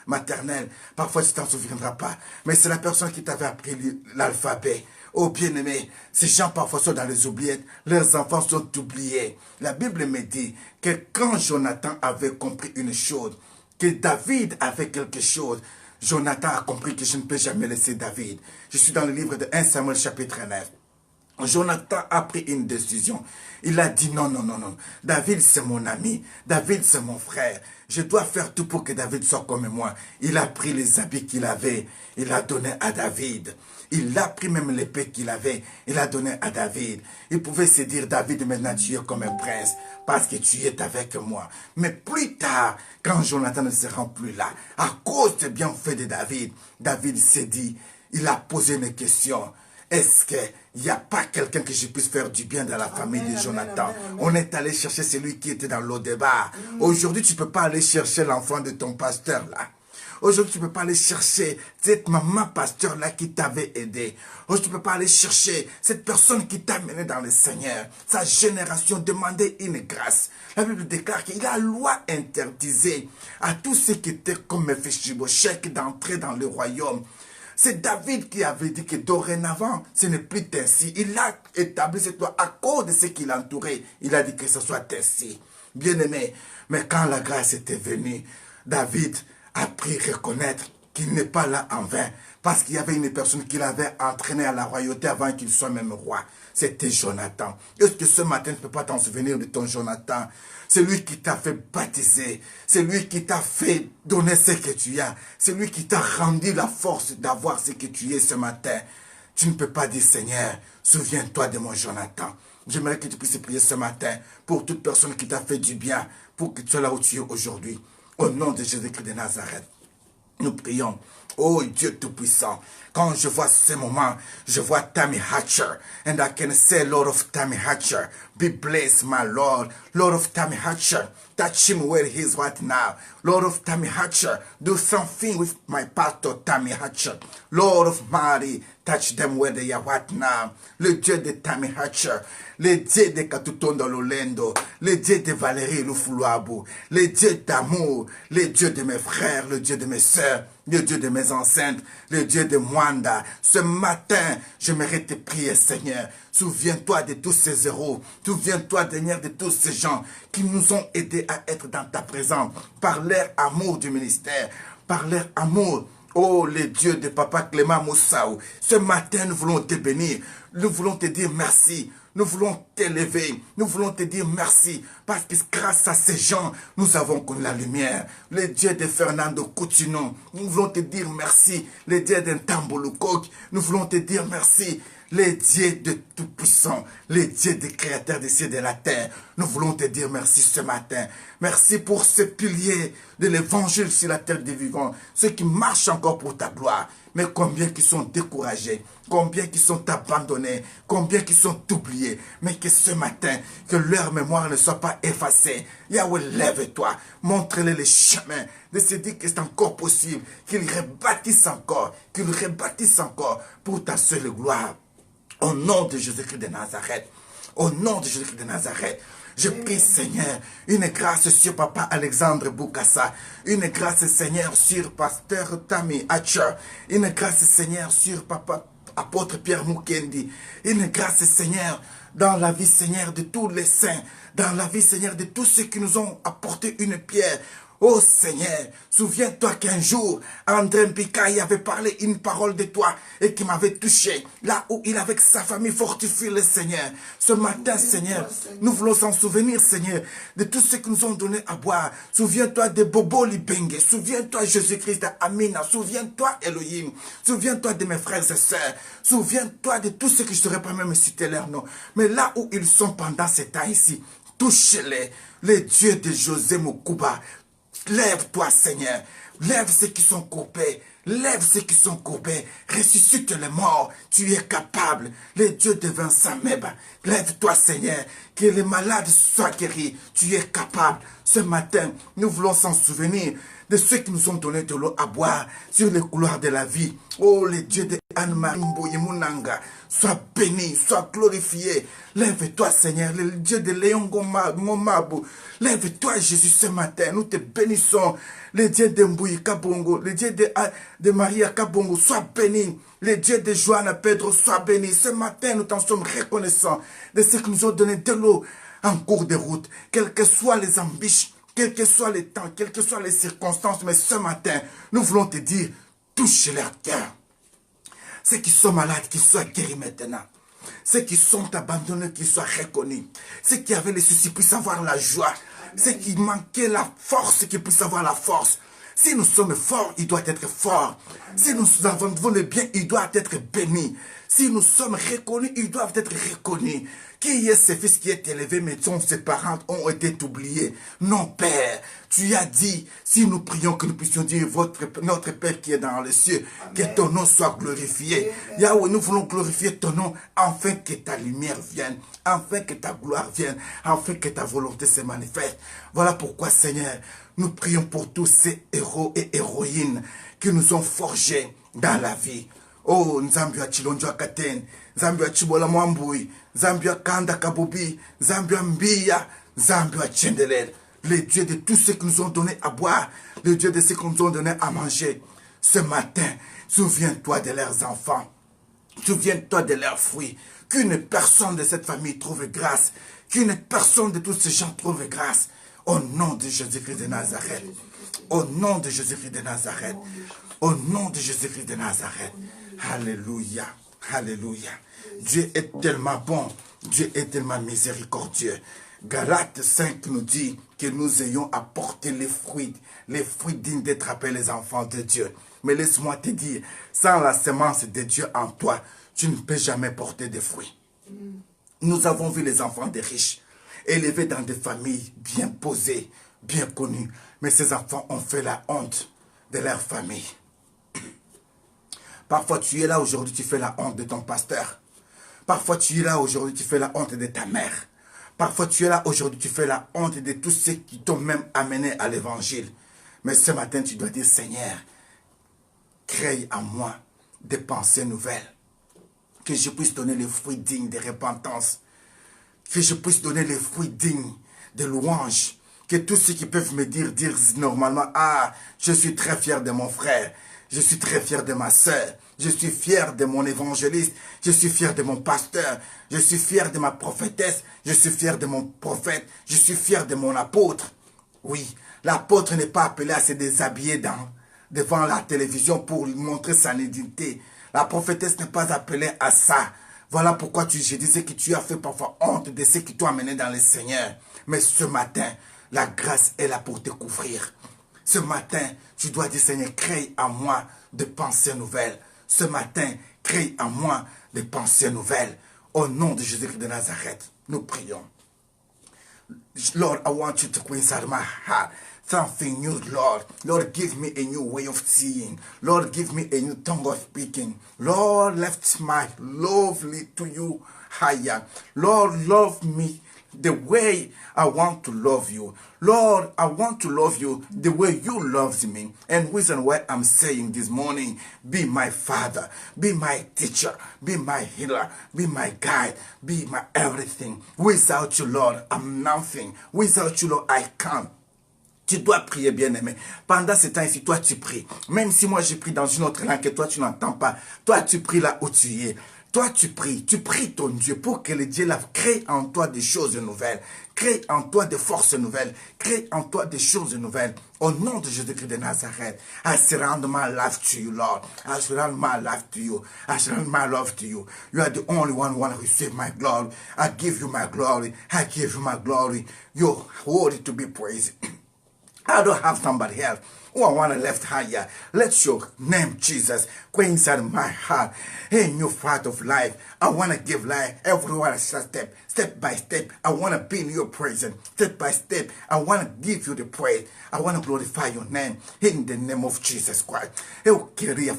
maternelle? Parfois, tu ne t'en souviendras pas. Mais c'est la personne qui t'avait appris l'alphabet. Oh bien-aimé, ces gens parfois sont dans les oubliettes, leurs enfants sont oubliés. La Bible me dit que quand Jonathan avait compris une chose, que David avait quelque chose, Jonathan a compris que je ne peux jamais laisser David. Je suis dans le livre de 1 Samuel chapitre 9. Jonathan a pris une décision. Il a dit non, non, non, non. David, c'est mon ami. David, c'est mon frère. Je dois faire tout pour que David soit comme moi. Il a pris les habits qu'il avait. Il a donné à David. Il a pris même l'épée qu'il avait. Il a donné à David. Il pouvait se dire, David, maintenant tu es comme un prince. Parce que tu es avec moi. Mais plus tard, quand Jonathan ne sera plus là, à cause des bienfaits de David, David s'est dit, il a posé une question. Est-ce qu'il n'y a pas quelqu'un que je puisse faire du bien dans la famille de Jonathan? On est allé chercher celui qui était dans l'eau de bar. Aujourd'hui, tu ne peux pas aller chercher l'enfant de ton pasteur là. Aujourd'hui, tu ne peux pas aller chercher cette maman pasteur-là qui t'avait aidé. Aujourd'hui, tu ne peux pas aller chercher cette personne qui t'a mené dans le Seigneur. Sa génération demandait une grâce. La Bible déclare que la loi interdisait à tous ceux qui étaient comme Mephibosheth d'entrer dans le royaume. C'est David qui avait dit que dorénavant, ce n'est plus ainsi. Il a établi cette loi à cause de ce qui l'entourait. Il a dit que ce soit ainsi. Bien-aimé, mais quand la grâce était venue, David a pris reconnaître qu'il n'est pas là en vain. Parce qu'il y avait une personne qui l'avait entraîné à la royauté avant qu'il soit même roi. C'était Jonathan. Est-ce que ce matin, tu ne peux pas t'en souvenir de ton Jonathan? C'est lui qui t'a fait baptiser. C'est lui qui t'a fait donner ce que tu as. C'est lui qui t'a rendu la force d'avoir ce que tu es ce matin. Tu ne peux pas dire, Seigneur, souviens-toi de mon Jonathan. J'aimerais que tu puisses prier ce matin pour toute personne qui t'a fait du bien, pour que tu sois là où tu es aujourd'hui. Au nom de Jésus-Christ de Nazareth, nous prions. Oh Dieu Tout-Puissant, quand je vois ce moment, je vois Tammy Hatcher. And I can say, Lord of Tammy Hatcher, be blessed, my Lord. Lord of Tammy Hatcher, touch him where he is right now. Lord of Tammy Hatcher, do something with my pastor Tammy Hatcher. Lord of Mary, touch them where they are right now. Le Dieu de Tammy Hatcher, le Dieu de Katutondo Lolendo, le Dieu de Valérie Lufuluabu, le Dieu d'amour, le Dieu de mes frères, le Dieu de mes sœurs, le Dieu de mes enceintes, le Dieu de Mwanda. Ce matin, j'aimerais te prier, Seigneur. Souviens-toi de tous ces héros. Souviens-toi, Seigneur, de tous ces gens qui nous ont aidés à être dans ta présence par leur amour du ministère, par leur amour. Oh, le Dieu de Papa Clément Moussaou. Ce matin, nous voulons te bénir. Nous voulons te dire merci. Nous voulons t'élever. Nous voulons te dire merci. Parce que grâce à ces gens, nous avons connu la lumière. Le Dieu de Fernando Coutinho. Nous voulons te dire merci. Le Dieu d'Ntambulukok. Nous voulons te dire merci. Les dieux de Tout-Puissant, les dieux des créateurs des cieux et de la terre, nous voulons te dire merci ce matin. Merci pour ce pilier de l'évangile sur la terre des vivants, ceux qui marchent encore pour ta gloire. Mais combien qui sont découragés, combien qui sont abandonnés, combien qui sont oubliés. Mais que ce matin, que leur mémoire ne soit pas effacée. Yahweh, lève-toi, montre-les les chemins de se dire que c'est encore possible, qu'ils rebâtissent encore pour ta seule gloire. Au nom de Jésus-Christ de Nazareth, au nom de Jésus-Christ de Nazareth, je prie, Seigneur, une grâce sur Papa Alexandre Boukassa, une grâce, Seigneur, sur Pasteur Tammy Hatcher, une grâce, Seigneur, sur Papa apôtre Pierre Mukendi. Une grâce, Seigneur, dans la vie, Seigneur, de tous les saints, dans la vie, Seigneur, de tous ceux qui nous ont apporté une pierre. Oh Seigneur, souviens-toi qu'un jour, André Mbikaï avait parlé une parole de toi et qui m'avait touché, là où il avec sa famille fortifie le Seigneur. Ce matin, Seigneur, nous voulons s'en souvenir, Seigneur, de tout ce que nous ont donné à boire. Souviens-toi de Bobo Libengue, souviens-toi Jésus-Christ, Amina, souviens-toi Elohim, souviens-toi de mes frères et sœurs, souviens-toi de tout ce que je ne saurais pas même citer leur nom. Mais là où ils sont pendant ces temps ici, touche-les dieux de José Mokuba. Lève-toi, Seigneur. Lève ceux qui sont coupés. Lève ceux qui sont coupés. Ressuscite les morts. Tu es capable. Les dieux de Vincent Meba. Lève-toi, Seigneur. Que les malades soient guéris. Tu es capable. Ce matin, nous voulons s'en souvenir de ceux qui nous ont donné de l'eau à boire sur les couloirs de la vie. Oh, les dieux de Anne-Marie Mboyemunanga, sois béni, sois glorifié. Lève-toi, Seigneur, le Dieu de Léon Momabu. Lève-toi, Jésus, ce matin. Nous te bénissons. Le Dieu de Mbouyi Kabongo, le Dieu de Maria Kabongo, sois béni. Le Dieu de Joanna Pedro, sois béni. Ce matin, nous t'en sommes reconnaissants de ceux qui nous ont donné de l'eau en cours de route. Quelles que soient les embûches, quels que soient les temps, quelles que soient les circonstances, mais ce matin, nous voulons te dire, touche leur cœur. Ceux qui sont malades, qu'ils soient guéris maintenant. Ceux qui sont abandonnés, qu'ils soient reconnus. Ceux qui avaient les soucis puissent avoir la joie. Ceux qui manquaient la force, qu'ils puissent avoir la force. Si nous sommes forts, il doit être fort. Si nous avons le bien, il doit être béni. Si nous sommes reconnus, ils doivent être reconnus. Qui est ce fils qui est élevé, mais ses parents ont été oubliés? Non, Père, tu as dit, si nous prions que nous puissions dire, notre Père qui est dans les cieux, que ton nom soit glorifié. Yahweh, nous voulons glorifier ton nom, afin que ta lumière vienne, afin que ta gloire vienne, afin que ta volonté se manifeste. Voilà pourquoi, Seigneur, nous prions pour tous ces héros et héroïnes qui nous ont forgés dans la vie. Oh, Nzambia Chilonjo Katen, Zambia Chibola Mwambui, Zambia Kanda Kabobi, Zambia Mbia, Zambia Chendelel. Les dieux de tous ceux qui nous ont donné à boire, les dieux de ceux qui nous ont donné à manger. Ce matin, souviens-toi de leurs enfants. Souviens-toi de leurs fruits. Qu'une personne de cette famille trouve grâce. Qu'une personne de tous ces gens trouve grâce. Au nom de Jésus-Christ de Nazareth. Au nom de Jésus-Christ de Nazareth. Au nom de Jésus-Christ de Nazareth. Alléluia. Alléluia. Dieu est tellement bon. Dieu est tellement miséricordieux. Galates 5 nous dit que nous ayons apporté les fruits dignes d'être appelés les enfants de Dieu. Mais laisse-moi te dire, sans la semence de Dieu en toi, tu ne peux jamais porter de fruits. Nous avons vu les enfants des riches, élevés dans des familles bien posées, bien connues. Mais ces enfants ont fait la honte de leur famille. Parfois, tu es là aujourd'hui, tu fais la honte de ton pasteur. Parfois, tu es là aujourd'hui, tu fais la honte de ta mère. Parfois, tu es là aujourd'hui, tu fais la honte de tous ceux qui t'ont même amené à l'évangile. Mais ce matin, tu dois dire, Seigneur, crée en moi des pensées nouvelles. Que je puisse donner les fruits dignes de repentance. Que je puisse donner les fruits dignes de louange. Que tous ceux qui peuvent me dire normalement, ah, je suis très fier de mon frère. Je suis très fier de ma sœur. Je suis fier de mon évangéliste. Je suis fier de mon pasteur. Je suis fier de ma prophétesse. Je suis fier de mon prophète. Je suis fier de mon apôtre. Oui, l'apôtre n'est pas appelé à se déshabiller devant la télévision pour montrer sa nudité. La prophétesse n'est pas appelée à ça. Voilà pourquoi je disais que tu as fait parfois honte de ceux qui t'ont amené dans le Seigneur. Mais ce matin, la grâce est là pour te couvrir. Ce matin, tu dois dire, Seigneur, crée en moi de pensées nouvelles. Ce matin, crée en moi des pensées nouvelles. Au nom de Jésus-Christ de Nazareth, nous prions. Lord, I want you to go inside my heart. Something new, Lord. Lord, give me a new way of seeing. Lord, give me a new tongue of speaking. Lord, lift my lovely to you higher. Lord, love me the way I want to love you. Lord, I want to love you the way you loved me. And reason why I'm saying this morning, be my father, be my teacher, be my healer, be my guide, be my everything. Without you, Lord, I'm nothing. Without you, Lord, I can't. Tu dois prier, bien-aimé. Pendant ce temps ici, toi, tu pries. Même si moi, je prie dans une autre langue que toi, tu n'entends pas. Toi, tu pries là où tu es. Toi, tu pries ton Dieu pour que le Dieu là crée en toi des choses nouvelles. Crée en toi des forces nouvelles. Crée en toi des choses nouvelles. Au nom de Jésus-Christ de Nazareth, I surrender my life to you, Lord. I surrender my life to you. I surrender my love to you. You are the only one who want to receive my glory. I give you my glory. I give you my glory. You're worthy to be praised. I don't have somebody else who I want to lift higher. Let your name, Jesus, go inside my heart. A new part of life. I want to give life everywhere step by step. I want to be in your presence. Step by step. I want to give you the praise. I want to glorify your name in the name of Jesus Christ. Eu queria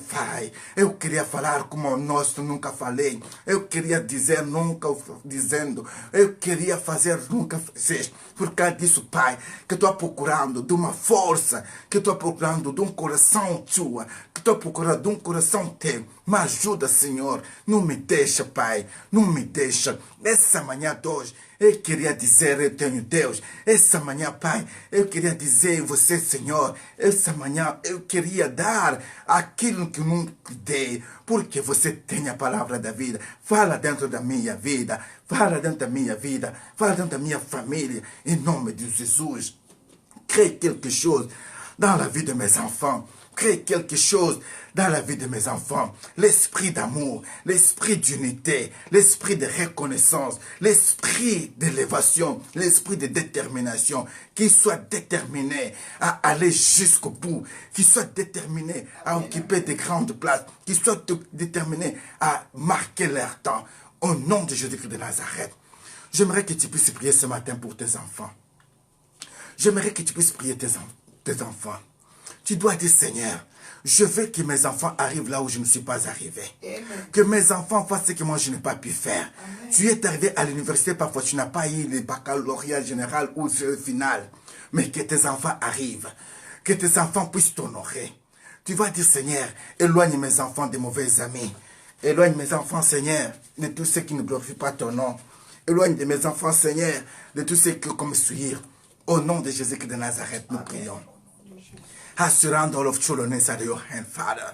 falar como nós nunca falei. Eu queria dizer nunca dizendo. Eu queria fazer nunca fiz. Por causa disso, Pai, que estou procurando de uma força, que estou procurando de um coração tua, que estou procurando de um coração teu. Me ajuda, Senhor. Não me deixa, Pai. Não me deixa. Essa manhã de hoje, eu queria dizer, eu tenho Deus. Essa manhã, Pai, eu queria dizer em você, Senhor. Essa manhã, eu queria dar aquilo que nunca dei. Porque você tem a palavra da vida. Fala dentro da minha vida. Fala dentro da minha vida. Fala dentro da minha família. Em nome de Jesus. Crée quelque chose dans la vie de mes enfants. Crée quelque chose dans la vie de mes enfants. L'esprit d'amour, l'esprit d'unité, l'esprit de reconnaissance, l'esprit d'élévation, l'esprit de détermination, qu'ils soient déterminés à aller jusqu'au bout, qu'ils soient déterminés à occuper de grandes places, qu'ils soient déterminés à marquer leur temps. Au nom de Jésus-Christ de Nazareth, j'aimerais que tu puisses prier ce matin pour tes enfants. J'aimerais que tu puisses prier tes enfants. Tu dois dire, Seigneur, je veux que mes enfants arrivent là où je ne suis pas arrivé. Amen. Que mes enfants fassent ce que moi je n'ai pas pu faire. Amen. Tu es arrivé à l'université, parfois tu n'as pas eu le baccalauréat général ou le final. Mais que tes enfants arrivent. Que tes enfants puissent t'honorer. Tu vas dire, Seigneur, éloigne mes enfants de mauvais amis. Éloigne mes enfants, Seigneur, de tous ceux qui ne glorifient pas ton nom. Éloigne de mes enfants, Seigneur, de tous ceux qui comme suivre. Au nom de Jésus-Christ de Nazareth, nous prions. I surrender all of children inside your hand, Father.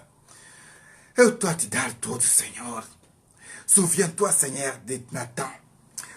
Et toi, tu donnes tout, Seigneur. Souviens-toi, Seigneur, de Nathan.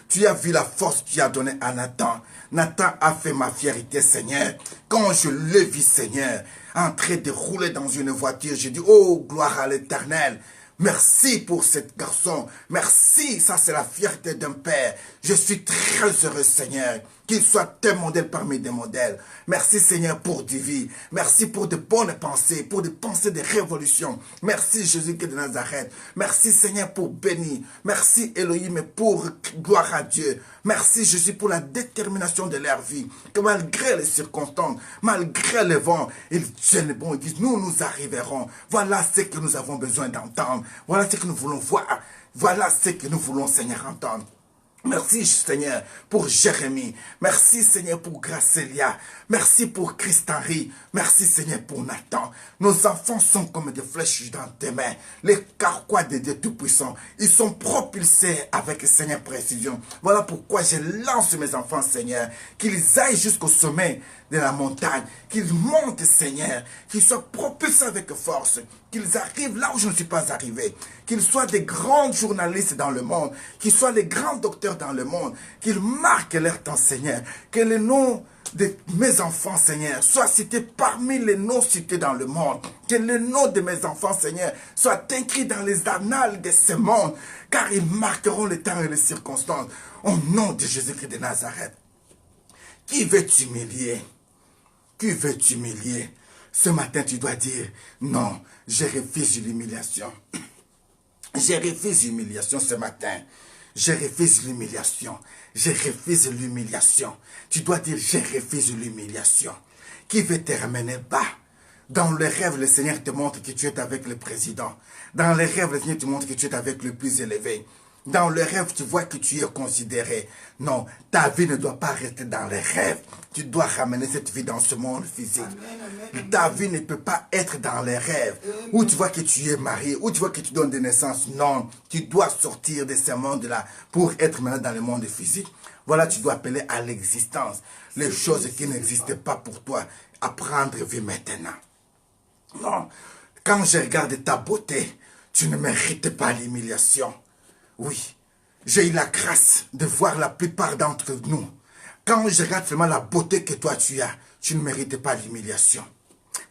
Tu as vu la force que tu as donnée à Nathan. Nathan a fait ma fierté, Seigneur. Quand je le vis, Seigneur, en train de rouler dans une voiture, je dis, oh, gloire à l'Éternel. Merci pour cet garçon. Merci, ça c'est la fierté d'un père. Je suis très heureux, Seigneur, qu'il soit un modèle parmi des modèles. Merci, Seigneur, pour des vies. Merci pour de bonnes pensées, pour des pensées de révolution. Merci, Jésus-Christ de Nazareth. Merci, Seigneur, pour bénir. Merci, Elohim, pour gloire à Dieu. Merci, Jésus, pour la détermination de leur vie. Que malgré les circonstances, malgré le vent, ils tiennent bon. Ils disent, nous arriverons. Voilà ce que nous avons besoin d'entendre. Voilà ce que nous voulons voir. Voilà ce que nous voulons, Seigneur, entendre. Merci, Seigneur, pour Jérémie. Merci, Seigneur, pour Gracelia. Merci pour Christ-Henri. Merci, Seigneur, pour Nathan. Nos enfants sont comme des flèches dans tes mains. Les carquois de Dieu Tout-Puissant. Ils sont propulsés avec, Seigneur, précision. Voilà pourquoi je lance mes enfants, Seigneur. Qu'ils aillent jusqu'au sommet de la montagne. Qu'ils montent, Seigneur. Qu'ils soient propulsés avec force. Qu'ils arrivent là où je ne suis pas arrivé. Qu'ils soient des grands journalistes dans le monde. Qu'ils soient les grands docteurs dans le monde. Qu'ils marquent leur temps, Seigneur. Que le nom de mes enfants, Seigneur, soit cité parmi les noms cités dans le monde. Que le nom de mes enfants, Seigneur, soit écrit dans les annales de ce monde. Car ils marqueront le temps et les circonstances. Au nom de Jésus-Christ de Nazareth. Qui veut t'humilier? Qui veut t'humilier? Ce matin, tu dois dire, non, je refuse l'humiliation. Je refuse l'humiliation ce matin. Je refuse l'humiliation. Je refuse l'humiliation. Tu dois dire, je refuse l'humiliation. Qui veut te ramener bas? Dans le rêve, le Seigneur te montre que tu es avec le président. Dans le rêve, le Seigneur te montre que tu es avec le plus élevé. Dans le rêve, tu vois que tu es considéré. Non, ta vie ne doit pas rester dans les rêves. Tu dois ramener cette vie dans ce monde physique. Amen. Ta vie ne peut pas être dans les rêves. Où tu vois que tu es marié, où tu vois que tu donnes des naissances. Non, tu dois sortir de ce monde-là pour être maintenant dans le monde physique. Voilà, tu dois appeler à l'existence les choses qui n'existaient pas pour toi, à prendre vie maintenant. Non, quand je regarde ta beauté, tu ne mérites pas l'humiliation. Oui, j'ai eu la grâce de voir la plupart d'entre nous. Quand je regarde seulement la beauté que toi tu as, tu ne mérites pas l'humiliation.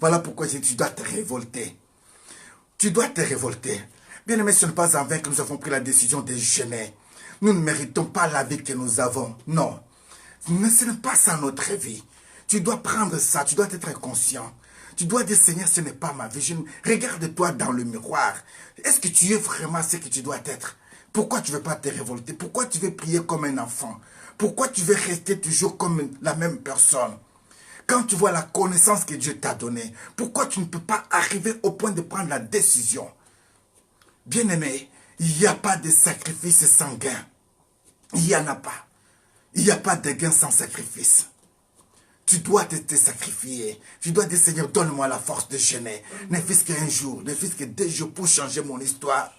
Voilà pourquoi tu dois te révolter. Tu dois te révolter. Bien aimé, ce n'est pas en vain que nous avons pris la décision de jeûner. Nous ne méritons pas la vie que nous avons. Non. Mais ce n'est pas ça notre vie. Tu dois prendre ça, tu dois être conscient. Tu dois dire, Seigneur, ce n'est pas ma vie. Regarde-toi dans le miroir. Est-ce que tu es vraiment ce que tu dois être? Pourquoi tu ne veux pas te révolter? Pourquoi tu veux prier comme un enfant? Pourquoi tu veux rester toujours comme la même personne? Quand tu vois la connaissance que Dieu t'a donnée, pourquoi tu ne peux pas arriver au point de prendre la décision? Bien-aimé, il n'y a pas de sacrifice sans gain. Il n'y en a pas. Il n'y a pas de gain sans sacrifice. Tu dois te sacrifier. Tu dois dire, Seigneur, donne-moi la force de jeûner. Ne fût-ce qu'un jour, ne fût-ce que 2 jours pour changer mon histoire.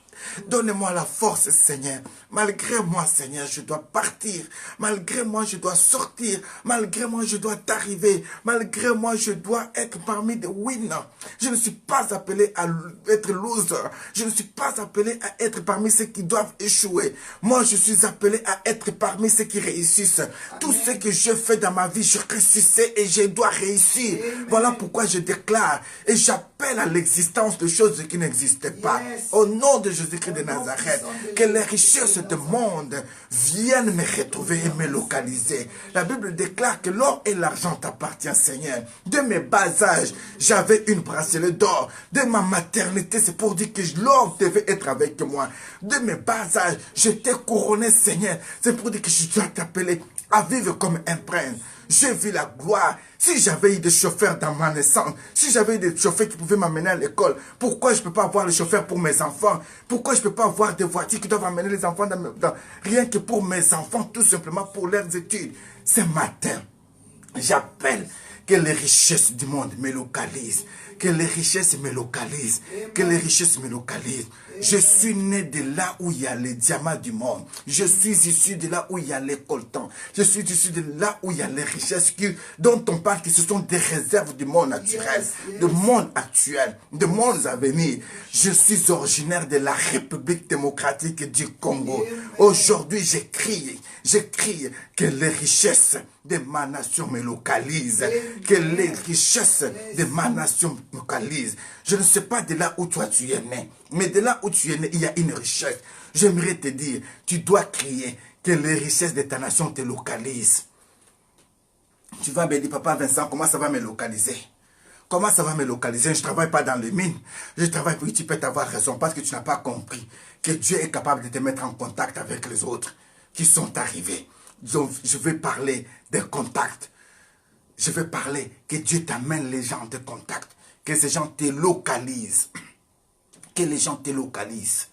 Donne-moi la force, Seigneur. Malgré moi, Seigneur, je dois partir. Malgré moi, je dois sortir. Malgré moi, je dois t'arriver. Malgré moi, je dois être parmi des winners. Je ne suis pas appelé à être loser. Je ne suis pas appelé à être parmi ceux qui doivent échouer. Moi, je suis appelé à être parmi ceux qui réussissent. Tout ce que je fais dans ma vie, je réussissais et je dois réussir. Voilà pourquoi je déclare et j'appelle à l'existence de choses qui n'existaient pas. Au nom de Jésus-Christ de Nazareth, que les richesses du monde viennent me retrouver et me localiser. La Bible déclare que l'or et l'argent t'appartiennent, Seigneur. De mes bas âges, j'avais une bracelet d'or. De ma maternité, c'est pour dire que l'or devait être avec moi. De mes bas âges, j'étais couronné, Seigneur. C'est pour dire que je dois t'appeler à vivre comme un prince. J'ai vu la gloire. Si j'avais eu des chauffeurs dans ma naissance, si j'avais eu des chauffeurs qui pouvaient m'amener à l'école, pourquoi je ne peux pas avoir le chauffeur pour mes enfants? Pourquoi je ne peux pas avoir des voitures qui doivent amener les enfants rien que pour mes enfants, tout simplement pour leurs études? Ce matin, j'appelle que les richesses du monde me localisent. Que les richesses me localisent. Que les richesses me localisent. Je suis né de là où il y a les diamants du monde. Je suis issu de là où il y a les coltans. Je suis issu de là où il y a les richesses dont on parle que ce sont des réserves du monde naturel, du monde actuel, des mondes à venir. Je suis originaire de la République démocratique du Congo. Aujourd'hui, j'écris que les richesses de ma nation me localisent. Que les richesses de ma nation me localisent. Je ne sais pas de là où toi tu es né, mais de là où tu es né, il y a une richesse. J'aimerais te dire, tu dois crier que les richesses de ta nation te localisent. Tu vas me dire, Papa Vincent, comment ça va me localiser? Comment ça va me localiser? Je ne travaille pas dans les mines. Je travaille, oui, tu peux avoir raison, parce que tu n'as pas compris que Dieu est capable de te mettre en contact avec les autres qui sont arrivés. Donc, je vais parler des contacts. Je vais parler que Dieu t'amène les gens de contact. Que ces gens te localisent. Que les gens te localisent.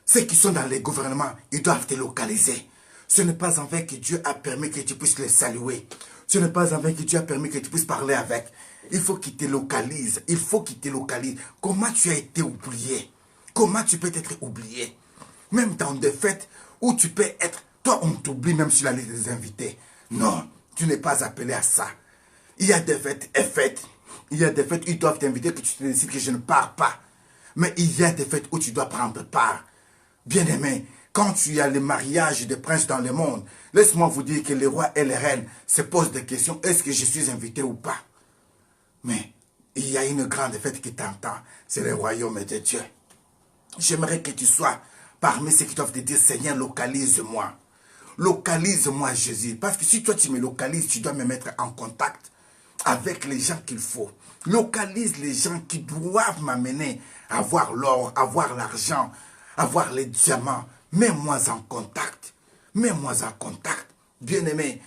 Ceux qui sont dans les gouvernements, ils doivent te localiser. Ce n'est pas en vain que Dieu a permis que tu puisses les saluer. Ce n'est pas en vain que Dieu a permis que tu puisses parler avec. Il faut qu'il te localise. Il faut qu'il te localise. Comment tu as été oublié? Comment tu peux être oublié? Même dans des fêtes où tu peux être... Toi, on t'oublie même sur la liste des invités. Non, tu n'es pas appelé à ça. Il y a des fêtes et fêtes. Il y a des fêtes où ils doivent t'inviter que tu te décides que je ne pars pas. Mais il y a des fêtes où tu dois prendre part. Bien-aimé, quand tu as les mariages des princes dans le monde, laisse-moi vous dire que les rois et les reines se posent des questions. Est-ce que je suis invité ou pas? Mais il y a une grande fête qui t'entend. C'est le royaume de Dieu. J'aimerais que tu sois parmi ceux qui doivent te dire, Seigneur, localise-moi. Localise-moi, Jésus. Parce que si toi, tu me localises, tu dois me mettre en contact avec les gens qu'il faut. Localise les gens qui doivent m'amener à avoir l'or, avoir l'argent, avoir les diamants. Mets-moi en contact. Mets-moi en contact. Bien-aimé,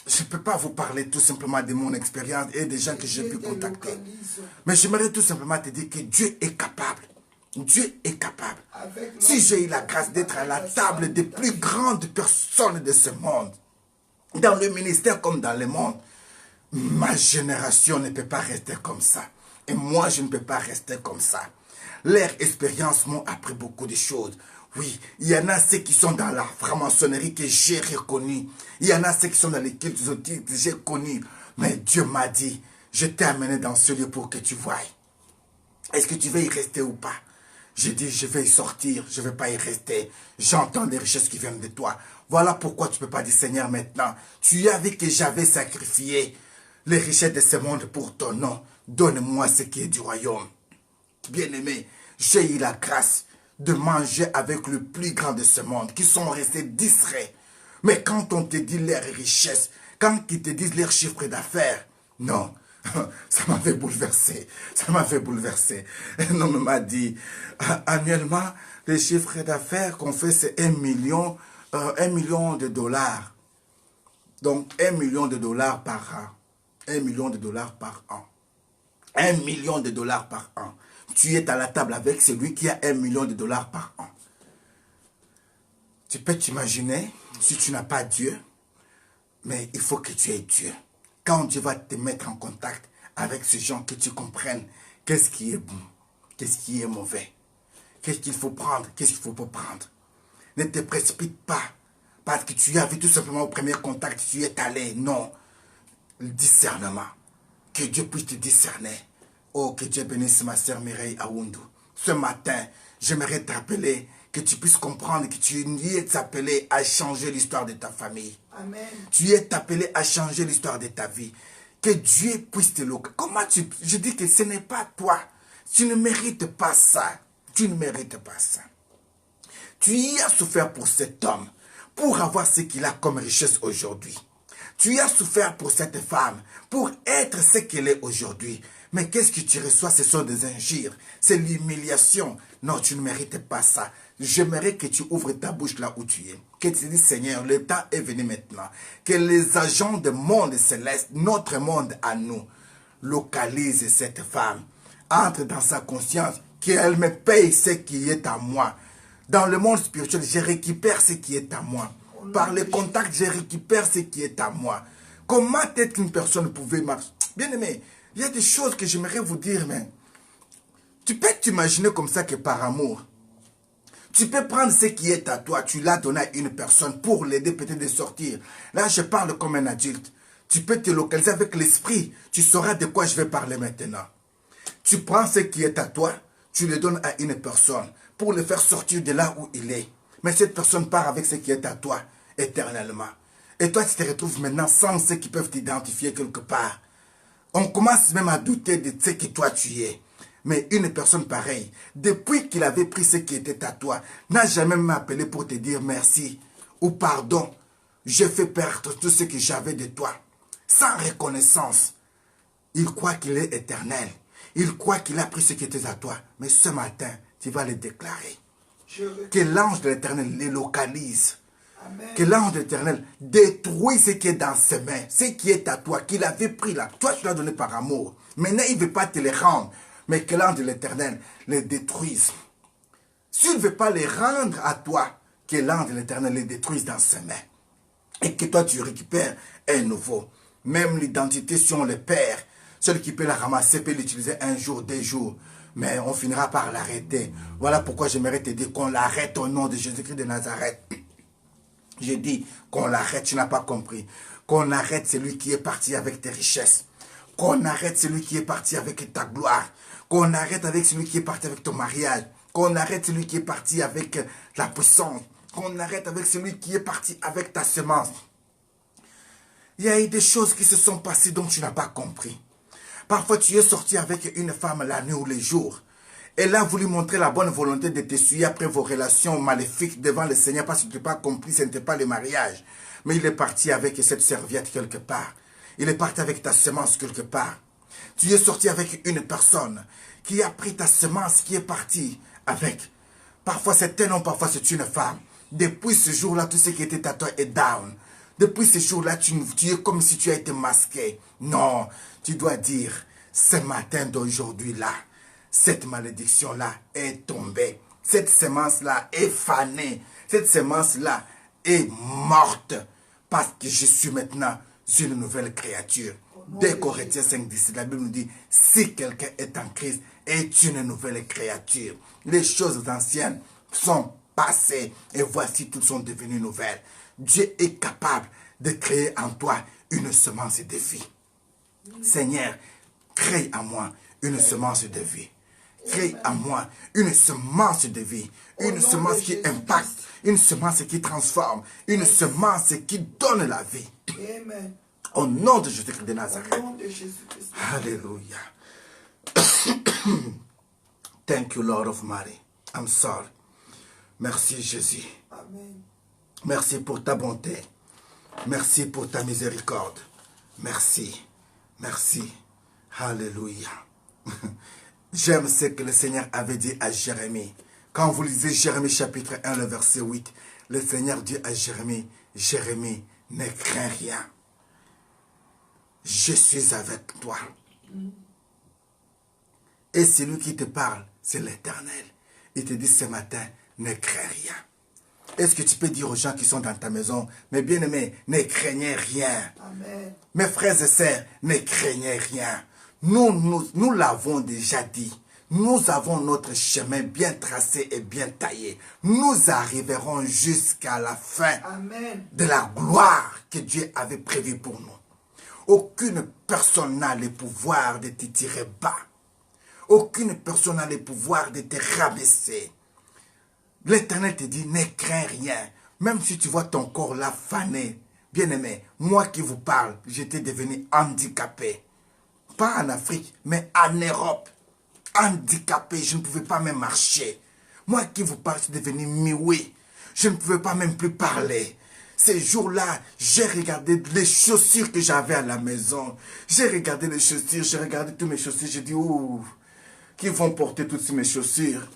je ne peux pas vous parler tout simplement de mon expérience et des gens que j'ai pu contacter. Mais j'aimerais tout simplement te dire que Dieu est capable. Dieu est capable. Si j'ai eu la grâce d'être à la table des plus grandes personnes de ce monde, dans le ministère comme dans le monde, ma génération ne peut pas rester comme ça. Et moi, je ne peux pas rester comme ça. Leur expérience m'ont appris beaucoup de choses. Oui, il y en a ceux qui sont dans la franc-maçonnerie que j'ai reconnu. Il y en a ceux qui sont dans les cultes que j'ai connus. Mais Dieu m'a dit, je t'ai amené dans ce lieu pour que tu voies. Est-ce que tu veux y rester ou pas? J'ai dit, je vais y sortir, je ne vais pas y rester. J'entends des richesses qui viennent de toi. Voilà pourquoi tu ne peux pas dire, Seigneur, maintenant, tu as vu que j'avais sacrifié les richesses de ce monde pour ton nom. Donne-moi ce qui est du royaume. Bien-aimé, j'ai eu la grâce de manger avec le plus grand de ce monde, qui sont restés discrets. Mais quand on te dit leurs richesses, quand ils te disent leurs chiffres d'affaires, non, ça m'avait bouleversé. Ça m'avait bouleversé. Un homme m'a dit, annuellement, les chiffres d'affaires qu'on fait, c'est 1 million de dollars. Donc, 1 million de dollars par an. 1 million de dollars par an. 1 million de dollars par an. Tu es à la table avec celui qui a 1 million de dollars par an. Tu peux t'imaginer, si tu n'as pas Dieu, mais il faut que tu aies Dieu. Quand Dieu va te mettre en contact avec ces gens, que tu comprennes qu'est-ce qui est bon, qu'est-ce qui est mauvais, qu'est-ce qu'il faut prendre, qu'est-ce qu'il ne faut pas prendre. Ne te précipite pas, parce que tu as vu tout simplement au premier contact, tu es allé. Non, le discernement. Que Dieu puisse te discerner. Oh, que Dieu bénisse ma sœur Mireille Aoundou. Ce matin, j'aimerais t'appeler, que tu puisses comprendre que tu es appelé à changer l'histoire de ta famille. Amen. Tu es appelé à changer l'histoire de ta vie. Que Dieu puisse te localiser. Comment tu... Je dis que ce n'est pas toi. Tu ne mérites pas ça. Tu ne mérites pas ça. Tu y as souffert pour cet homme, pour avoir ce qu'il a comme richesse aujourd'hui. Tu y as souffert pour cette femme, pour être ce qu'elle est aujourd'hui. Mais qu'est-ce que tu reçois? Ce sont des injures, c'est l'humiliation. Non, tu ne mérites pas ça. J'aimerais que tu ouvres ta bouche là où tu es. Que tu dis, Seigneur, le temps est venu maintenant. Que les agents du monde céleste, notre monde à nous, localisent cette femme. Entre dans sa conscience, qu'elle me paye ce qui est à moi. Dans le monde spirituel, je récupère ce qui est à moi. Par les contacts, je récupère ce qui est à moi. Comment est-ce qu'une personne pouvait marcher? Bien aimé, il y a des choses que j'aimerais vous dire, mais tu peux t'imaginer comme ça que par amour, tu peux prendre ce qui est à toi, tu l'as donné à une personne pour l'aider peut-être de sortir. Là, je parle comme un adulte. Tu peux te localiser avec l'esprit. Tu sauras de quoi je vais parler maintenant. Tu prends ce qui est à toi, tu le donnes à une personne pour le faire sortir de là où il est. Mais cette personne part avec ce qui est à toi éternellement. Et toi, tu te retrouves maintenant sans ceux qui peuvent t'identifier quelque part. On commence même à douter de ce que toi tu es. Mais une personne pareille, depuis qu'il avait pris ce qui était à toi, n'a jamais m'appelé pour te dire merci ou pardon. J'ai fait perdre tout ce que j'avais de toi. Sans reconnaissance. Il croit qu'il est éternel. Il croit qu'il a pris ce qui était à toi. Mais ce matin, tu vas le déclarer. Que l'ange de l'éternel les localise. Amen. Que l'ange de l'éternel détruit ce qui est dans ses mains. Ce qui est à toi, qu'il avait pris là. Toi, tu l'as donné par amour. Maintenant, il ne veut pas te les rendre. Mais que l'ange de l'éternel les détruise. S'il ne veut pas les rendre à toi, que l'ange de l'éternel les détruise dans ses mains. Et que toi, tu récupères un nouveau. Même l'identité, si on le perd, celui qui peut la ramasser peut l'utiliser un jour, 2 jours. Mais on finira par l'arrêter. Voilà pourquoi j'aimerais te dire qu'on l'arrête au nom de Jésus-Christ de Nazareth. J'ai dit qu'on l'arrête, tu n'as pas compris. Qu'on arrête celui qui est parti avec tes richesses. Qu'on arrête celui qui est parti avec ta gloire. Qu'on arrête avec celui qui est parti avec ton mariage. Qu'on arrête celui qui est parti avec la puissance. Qu'on arrête avec celui qui est parti avec ta semence. Il y a eu des choses qui se sont passées dont tu n'as pas compris. Parfois, tu es sorti avec une femme la nuit ou les jours. Elle a voulu montrer la bonne volonté de t'essuyer après vos relations maléfiques devant le Seigneur parce que tu n'as pas compris, ce n'était pas le mariage. Mais il est parti avec cette serviette quelque part. Il est parti avec ta semence quelque part. Tu es sorti avec une personne qui a pris ta semence, qui est partie avec. Parfois c'est un homme, parfois c'est une femme. Depuis ce jour-là, tout ce qui était à toi est down. Depuis ce jour-là, tu es comme si tu as été masqué. Non, tu dois dire, ce matin d'aujourd'hui-là, cette malédiction-là est tombée. Cette semence-là est fanée. Cette semence-là est morte. Parce que je suis maintenant une nouvelle créature. Dès Corinthiens 5, 10, la Bible nous dit, si quelqu'un est en Christ, est une nouvelle créature. Les choses anciennes sont passées et voici toutes sont devenues nouvelles. Dieu est capable de créer en toi une semence de vie. Seigneur, crée en moi une semence de vie. Crée en moi une semence de vie. Une semence qui impacte. Une semence qui transforme. Une semence qui donne la vie. Amen. Au nom de Jésus-Christ de Nazareth. Au nom de Jésus-Christ. Alléluia. Thank you, Lord of Mary. I'm sorry. Merci, Jésus. Amen. Merci pour ta bonté. Merci pour ta miséricorde. Merci. Merci. Alléluia. J'aime ce que le Seigneur avait dit à Jérémie. Quand vous lisez Jérémie chapitre 1, le verset 8, le Seigneur dit à Jérémie, Jérémie, ne crains rien. Je suis avec toi. Et celui qui te parle, c'est l'Éternel. Il te dit ce matin, ne crains rien. Est-ce que tu peux dire aux gens qui sont dans ta maison, mes bien-aimés, ne craignez rien. Amen. Mes frères et sœurs, ne craignez rien. Nous l'avons déjà dit. Nous avons notre chemin bien tracé et bien taillé. Nous arriverons jusqu'à la fin Amen. de la gloire que Dieu avait prévue pour nous. Aucune personne n'a le pouvoir de te tirer bas. Aucune personne n'a le pouvoir de te rabaisser. L'Éternel te dit, ne crains rien. Même si tu vois ton corps là fané, bien-aimé, moi qui vous parle, j'étais devenu handicapé. Pas en Afrique, mais en Europe. Handicapé, je ne pouvais pas même marcher. Moi qui vous parle, je suis devenu muet. Je ne pouvais pas même plus parler. Ces jours-là, j'ai regardé les chaussures que j'avais à la maison. J'ai regardé les chaussures, j'ai regardé toutes mes chaussures. J'ai dit, ouh, qui vont porter toutes mes chaussures?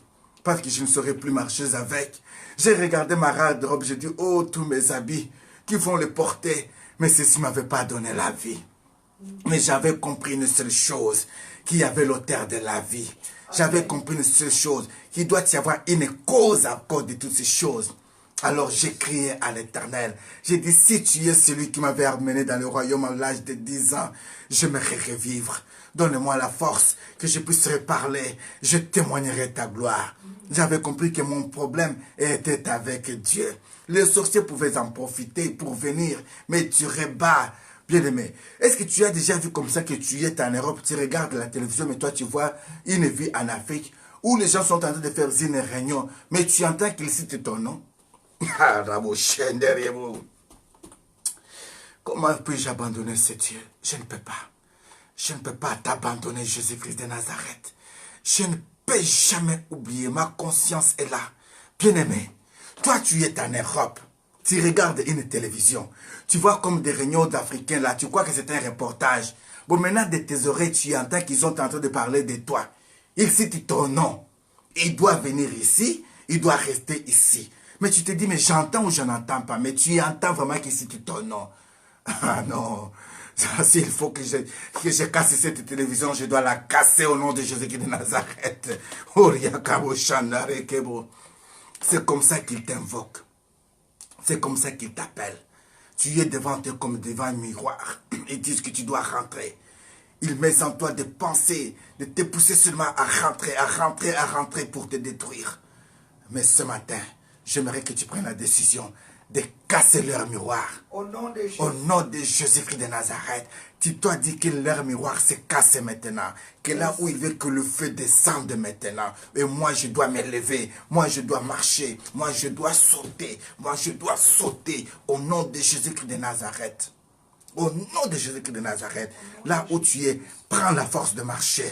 Parce que je ne saurais plus marcher avec. J'ai regardé ma garde-robe, j'ai dit, oh, tous mes habits, qui vont les porter? Mais ceci ne m'avait pas donné la vie. Mais j'avais compris une seule chose, qu'il y avait l'auteur de la vie. J'avais compris une seule chose, qu'il doit y avoir une cause à cause de toutes ces choses. Alors j'ai crié à l'Éternel. J'ai dit, si tu es celui qui m'avait amené dans le royaume à l'âge de 10 ans, j'aimerais revivre. Donne-moi la force, que je puisse reparler. Je témoignerai ta gloire. J'avais compris que mon problème était avec Dieu. Les sorciers pouvaient en profiter pour venir, mais tu rebats. Bien-aimé, est-ce que tu as déjà vu comme ça que tu es en Europe, tu regardes la télévision, mais toi tu vois une vie en Afrique où les gens sont en train de faire une réunion, mais tu entends qu'ils citent ton nom? Ah, derrière vous. Comment puis-je abandonner ce Dieu? Je ne peux pas. Je ne peux pas t'abandonner, Jésus-Christ de Nazareth. Je ne peux jamais oublier, ma conscience est là. Bien-aimé, toi tu es en Europe. Tu regardes une télévision, tu vois comme des réunions d'Africains là, tu crois que c'est un reportage. Bon, maintenant de tes oreilles, tu entends qu'ils sont en train de parler de toi. Ils citent ton nom. Il doit venir ici, il doit rester ici. Mais tu te dis, mais j'entends ou je n'entends pas. Mais tu entends vraiment qu'ils citent ton nom. Ah non, s'il faut que je casse cette télévision, je dois la casser au nom de Jésus-Christ de Nazareth. C'est comme ça qu'il t'invoque. C'est comme ça qu'ils t'appellent. Tu es devant eux comme devant un miroir. Ils disent que tu dois rentrer. Ils mettent en toi des pensées, de te pousser seulement à rentrer pour te détruire. Mais ce matin, j'aimerais que tu prennes la décision de casser leur miroir. Au nom de Jésus. Au nom de Jésus-Christ de Nazareth. Tu dois dire que leur miroir s'est cassé maintenant. Que là où il veut que le feu descende maintenant. Et moi je dois me lever. Moi je dois marcher. Moi je dois sauter. Moi je dois sauter. Au nom de Jésus-Christ de Nazareth. Au nom de Jésus-Christ de Nazareth. Là où tu es, prends la force de marcher.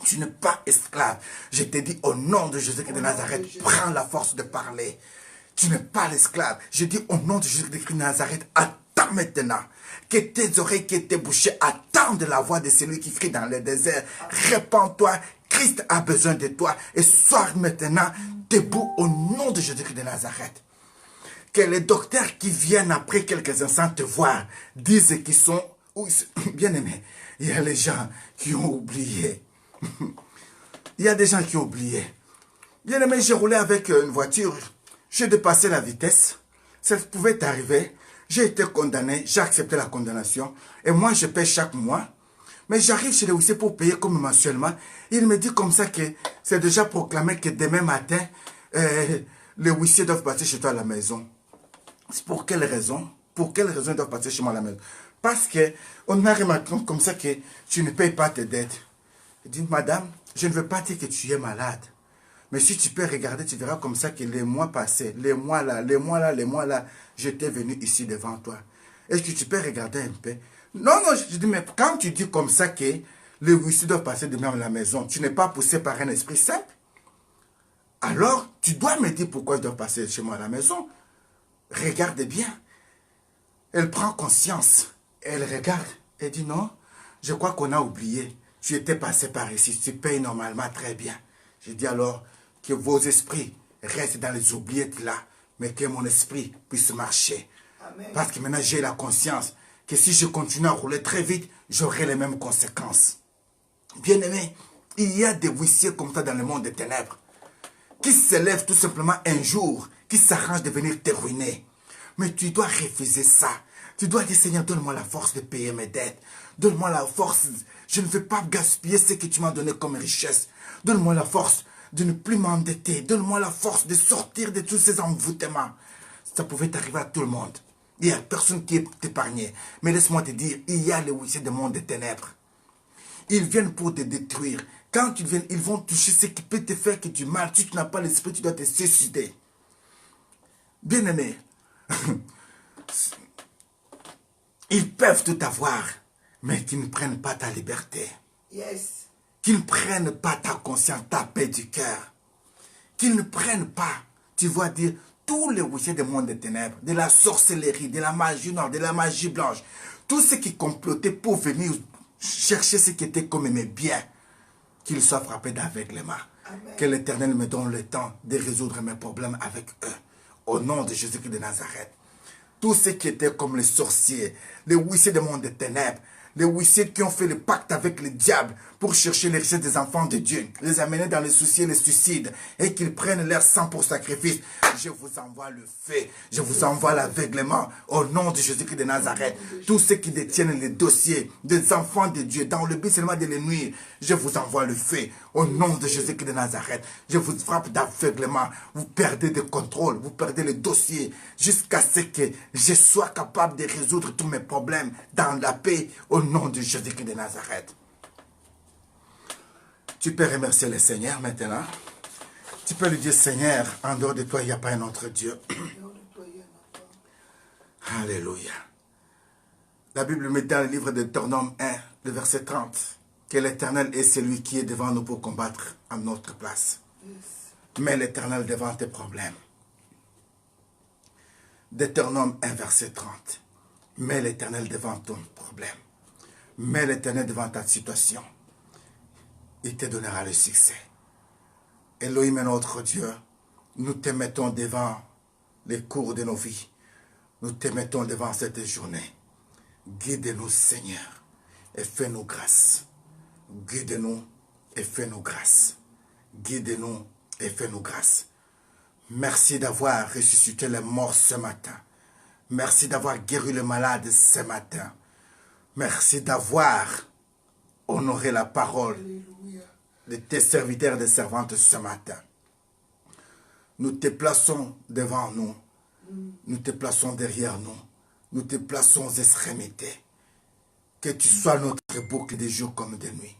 Tu n'es pas esclave. Je te dis au nom de Jésus-Christ de Nazareth, prends la force de parler. Tu n'es pas l'esclave. Je dis au nom de Jésus-Christ de Nazareth, attends maintenant. Que tes oreilles qui étaient bouchées attendent la voix de celui qui crie dans le désert. Répands-toi, Christ a besoin de toi. Et sois maintenant debout au nom de Jésus-Christ de Nazareth. Que les docteurs qui viennent après quelques instants te voir disent qu'ils sont bien aimés. Il y a les gens qui ont oublié. Il y a des gens qui ont oublié. Bien aimé, j'ai roulé avec une voiture. J'ai dépassé la vitesse. Ça pouvait arriver. J'ai été condamné. J'ai accepté la condamnation. Et moi, je paie chaque mois. Mais j'arrive chez les huissiers pour payer comme mensuellement. Il me dit comme ça que c'est déjà proclamé que demain matin, les huissiers doivent passer chez toi à la maison. C'est pour quelle raison? Pour quelle raison ils doivent passer chez moi à la maison? Parce qu'on a remarqué comme ça que tu ne payes pas tes dettes. Il dit, madame, je ne veux pas dire que tu es malade. Mais si tu peux regarder, tu verras comme ça que les mois passés, les mois là, j'étais venu ici devant toi. Est-ce que tu peux regarder un peu? Non, je dis, mais quand tu dis comme ça que les huissiers doivent passer demain à la maison, tu n'es pas poussé par un esprit simple? Alors, tu dois me dire pourquoi je dois passer chez moi à la maison. Regarde bien. Elle prend conscience. Elle regarde. Elle dit non, je crois qu'on a oublié. Tu étais passé par ici. Tu payes normalement très bien. Je dis alors que vos esprits restent dans les oubliettes là. Mais que mon esprit puisse marcher. Amen. Parce que maintenant j'ai la conscience que si je continue à rouler très vite, j'aurai les mêmes conséquences. Bien aimé, il y a des huissiers comme ça dans le monde des ténèbres qui se lèvent tout simplement un jour, qui s'arrangent de venir te ruiner. Mais tu dois refuser ça. Tu dois dire, Seigneur, donne-moi la force de payer mes dettes. Donne-moi la force. Je ne veux pas gaspiller ce que tu m'as donné comme richesse. Donne-moi la force de ne plus m'endetter. Donne-moi la force de sortir de tous ces envoûtements. Ça pouvait arriver à tout le monde. Il n'y a personne qui est épargné. Mais laisse-moi te dire, il y a les huissiers du monde des ténèbres. Ils viennent pour te détruire. Quand ils viennent, ils vont toucher ce qui peut te faire que du mal. Si tu n'as pas l'esprit, tu dois te suicider. Bien aimé, ils peuvent tout avoir, mais qu'ils ne prennent pas ta liberté. Yes. Qu'ils ne prennent pas ta conscience, ta paix du cœur. Qu'ils ne prennent pas, tu vois dire, tous les huissiers du monde des ténèbres, de la sorcellerie, de la magie noire, de la magie blanche, tous ceux qui complotaient pour venir chercher ce qui était comme mes biens, qu'ils soient frappés d'aveuglement. Que l'Éternel me donne le temps de résoudre mes problèmes avec eux. Au nom de Jésus-Christ de Nazareth. Tous ceux qui étaient comme les sorciers, les huissiers du monde des ténèbres, les huissiers qui ont fait le pacte avec le diable pour chercher les richesses des enfants de Dieu, les amener dans les soucis et les suicides, et qu'ils prennent leur sang pour sacrifice. Je vous envoie le feu, je vous envoie l'aveuglement, au nom de Jésus-Christ de Nazareth. Tous ceux qui détiennent les dossiers des enfants de Dieu, dans le but seulement de les nuire, je vous envoie le feu, au nom de Jésus-Christ de Nazareth. Je vous frappe d'aveuglement, vous perdez de contrôle, vous perdez le dossier, jusqu'à ce que je sois capable de résoudre tous mes problèmes dans la paix, au nom de Jésus-Christ de Nazareth. Tu peux remercier le Seigneur maintenant. Tu peux lui dire, Seigneur, en dehors de toi, il n'y a pas un autre Dieu. Alléluia. La Bible met dans le livre de Deutéronome 1, le verset 30, que l'Éternel est celui qui est devant nous pour combattre à notre place. Mais l'Éternel devant tes problèmes. Deutéronome 1, verset 30. Mets l'Éternel devant ton problème. Mets l'Éternel devant ta situation. Il te donnera le succès. Elohim est notre Dieu. Nous te mettons devant les cours de nos vies. Nous te mettons devant cette journée. Guide-nous, Seigneur, et fais-nous grâce. Guide-nous et fais-nous grâce. Guide-nous et fais-nous grâce. Merci d'avoir ressuscité les morts ce matin. Merci d'avoir guéri le malade ce matin. Merci d'avoir honoré la parole de tes serviteurs et des servantes ce matin. Nous te plaçons devant nous. Nous te plaçons derrière nous. Nous te plaçons aux extrémités. Que tu sois notre boucle des jours comme des nuits.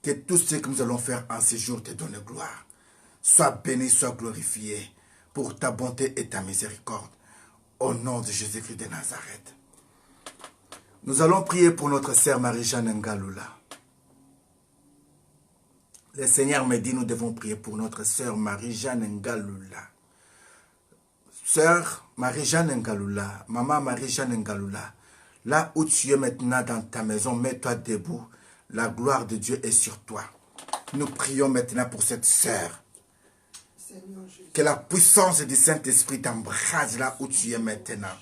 Que tout ce que nous allons faire en ces jours te donne gloire. Sois béni, sois glorifié pour ta bonté et ta miséricorde. Au nom de Jésus-Christ de Nazareth. Nous allons prier pour notre sœur Marie-Jeanne Ngalula. Le Seigneur me dit, nous devons prier pour notre sœur Marie-Jeanne Ngalula. Sœur Marie-Jeanne Ngalula, maman Marie-Jeanne Ngalula, là où tu es maintenant dans ta maison, mets-toi debout. La gloire de Dieu est sur toi. Nous prions maintenant pour cette sœur. Que la puissance du Saint-Esprit t'embrase là où tu es maintenant.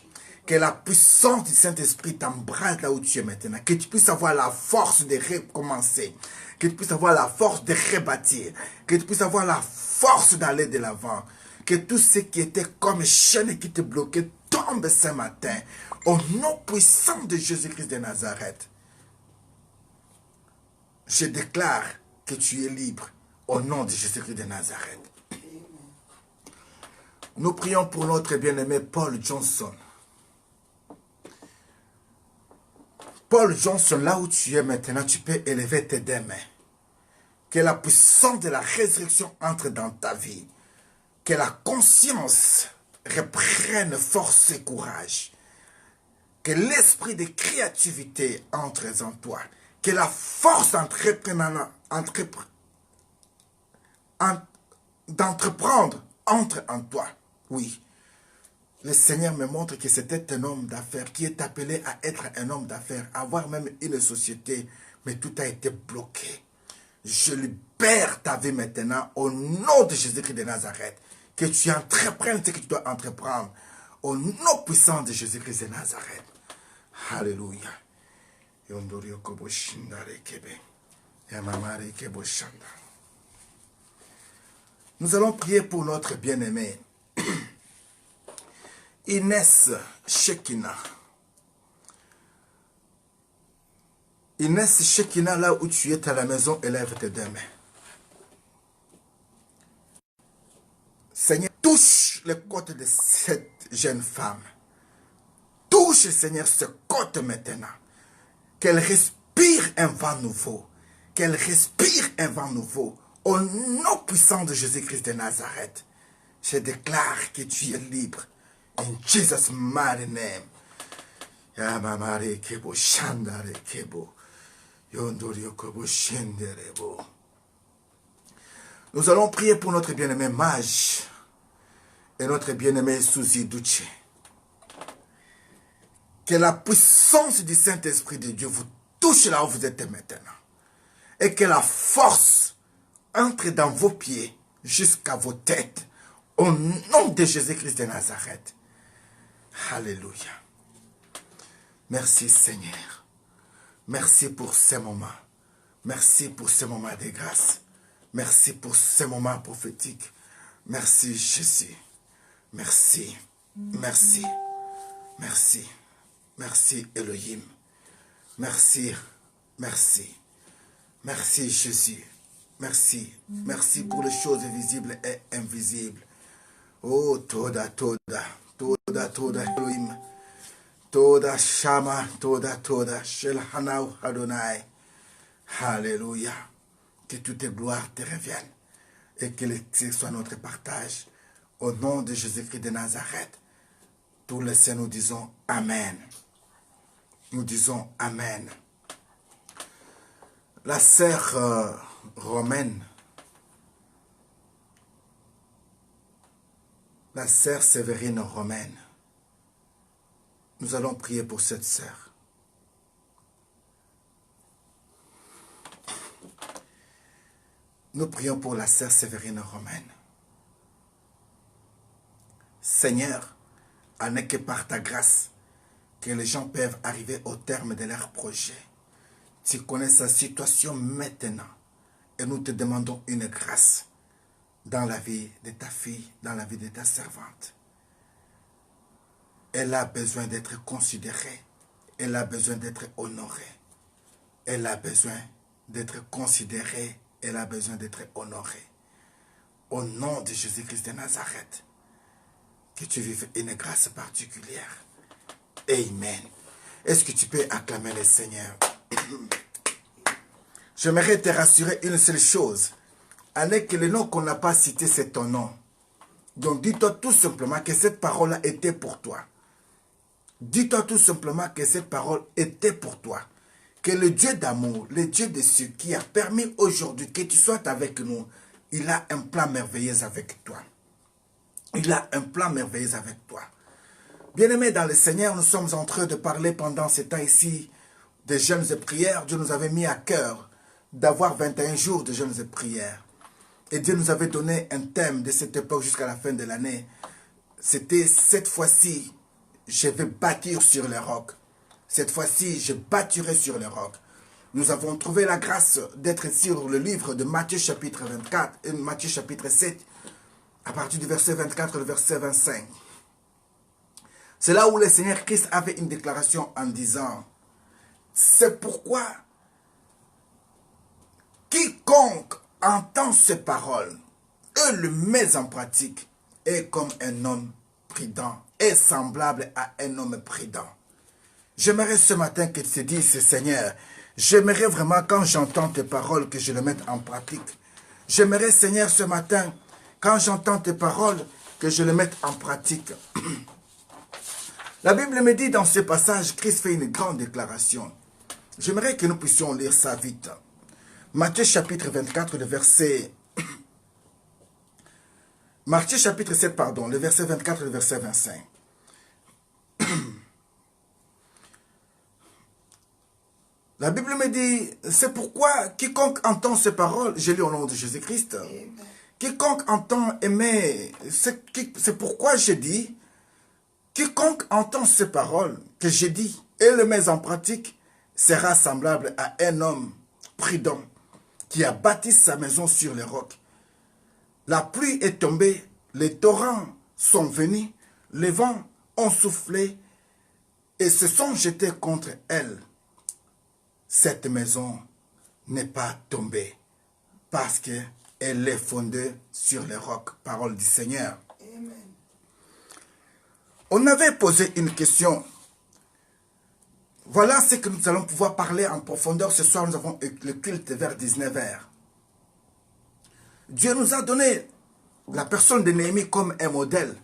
Que la puissance du Saint-Esprit t'embrase là où tu es maintenant. Que tu puisses avoir la force de recommencer. Que tu puisses avoir la force de rebâtir. Que tu puisses avoir la force d'aller de l'avant. Que tout ce qui était comme chaîne qui te bloquait tombe ce matin. Au nom puissant de Jésus-Christ de Nazareth. Je déclare que tu es libre. Au nom de Jésus-Christ de Nazareth. Nous prions pour notre bien-aimé Paul Johnson. Paul Johnson, là où tu es maintenant, tu peux élever tes deux mains. Que la puissance de la résurrection entre dans ta vie. Que la conscience reprenne force et courage. Que l'esprit de créativité entre en toi. Que la force d'entreprendre entre en toi. Oui. Le Seigneur me montre que c'était un homme d'affaires qui est appelé à être un homme d'affaires, à avoir même une société, mais tout a été bloqué. Je libère ta vie maintenant au nom de Jésus-Christ de Nazareth. Que tu entreprennes ce que tu dois entreprendre au nom puissant de Jésus-Christ de Nazareth. Alléluia. Nous allons prier pour notre bien-aimé Inès Shekina. Inès Shekina, là où tu es à la maison, élève tes deux mains. Seigneur, touche les côtes de cette jeune femme. Touche, Seigneur, ce côte maintenant. Qu'elle respire un vent nouveau. Qu'elle respire un vent nouveau. Au nom puissant de Jésus-Christ de Nazareth, je déclare que tu es libre. In Jesus' mighty name. Yamamare kebo shandare kebo. Yondorio kobo shenderebo. Nous allons prier pour notre bien-aimé Mage et notre bien-aimé Suzy Duce. Que la puissance du Saint-Esprit de Dieu vous touche là où vous êtes maintenant. Et que la force entre dans vos pieds jusqu'à vos têtes. Au nom de Jésus-Christ de Nazareth. Alléluia. Merci Seigneur. Merci pour ce moment. Merci pour ce moment de grâce. Merci pour ce moment prophétique. Merci Jésus. Merci. Merci. Merci. Merci Elohim. Merci. Merci. Merci Jésus. Merci. Merci pour les choses visibles et invisibles. Oh, Toda, Toda. Toda, Toda, Elohim. Toda, Shama, Toda, Toda. Shel Hanau Adonai. Alléluia. Que toutes tes gloires te reviennent. Et que ce soit notre partage. Au nom de Jésus-Christ de Nazareth. Tous les saints nous disons Amen. Nous disons Amen. La sœur romaine, la sœur Sévérine romaine, nous allons prier pour cette sœur. Nous prions pour la sœur Sévérine romaine. Seigneur, n'est que par ta grâce que les gens peuvent arriver au terme de leur projet. Tu connais sa situation maintenant et nous te demandons une grâce dans la vie de ta fille, dans la vie de ta servante. Elle a besoin d'être considérée, elle a besoin d'être honorée, elle a besoin d'être considérée, elle a besoin d'être honorée. Au nom de Jésus-Christ de Nazareth, que tu vives une grâce particulière. Amen. Est-ce que tu peux acclamer le Seigneur? J'aimerais te rassurer une seule chose. Avec que le nom qu'on n'a pas cité, c'est ton nom. Donc dis-toi tout simplement que cette parole était pour toi. Dis-toi tout simplement que cette parole était pour toi. Que le Dieu d'amour, le Dieu de cieux qui a permis aujourd'hui que tu sois avec nous, il a un plan merveilleux avec toi. Il a un plan merveilleux avec toi. Bien-aimés dans le Seigneur, nous sommes en train de parler pendant ce temps ici de jeûnes et prières. Dieu nous avait mis à cœur d'avoir 21 jours de jeûnes et prières. Et Dieu nous avait donné un thème de cette époque jusqu'à la fin de l'année. C'était cette fois-ci, je vais bâtir sur les rocs. Cette fois-ci, je bâtirai sur les rocs. Nous avons trouvé la grâce d'être sur le livre de Matthieu chapitre 24 et Matthieu chapitre 7, à partir du verset 24 au verset 25. C'est là où le Seigneur Christ avait une déclaration en disant, c'est pourquoi quiconque entend ces paroles et le met en pratique est comme un homme prudent, est semblable à un homme prudent. J'aimerais ce matin que tu te dises, Seigneur, j'aimerais vraiment quand j'entends tes paroles que je les mette en pratique. J'aimerais, Seigneur, ce matin, quand j'entends tes paroles, que je les mette en pratique. La Bible me dit dans ce passage, Christ fait une grande déclaration. J'aimerais que nous puissions lire ça vite. Matthieu chapitre 24, le verset... Matthieu chapitre 7, pardon, le verset 24 et le verset 25. La Bible me dit, c'est pourquoi quiconque entend ces paroles, je lis au nom de Jésus-Christ, quiconque entend aimer, c'est pourquoi je dis, quiconque entend ces paroles que j'ai dit et les met en pratique, sera semblable à un homme prudent qui a bâti sa maison sur les rocs. La pluie est tombée, les torrents sont venus, les vents ont soufflé et se sont jetés contre elle. Cette maison n'est pas tombée parce qu'elle est fondée sur les rocs. Parole du Seigneur. Amen. On avait posé une question. Voilà ce que nous allons pouvoir parler en profondeur. Ce soir, nous avons le culte vers 19h. Dieu nous a donné la personne de Néhémie comme un modèle.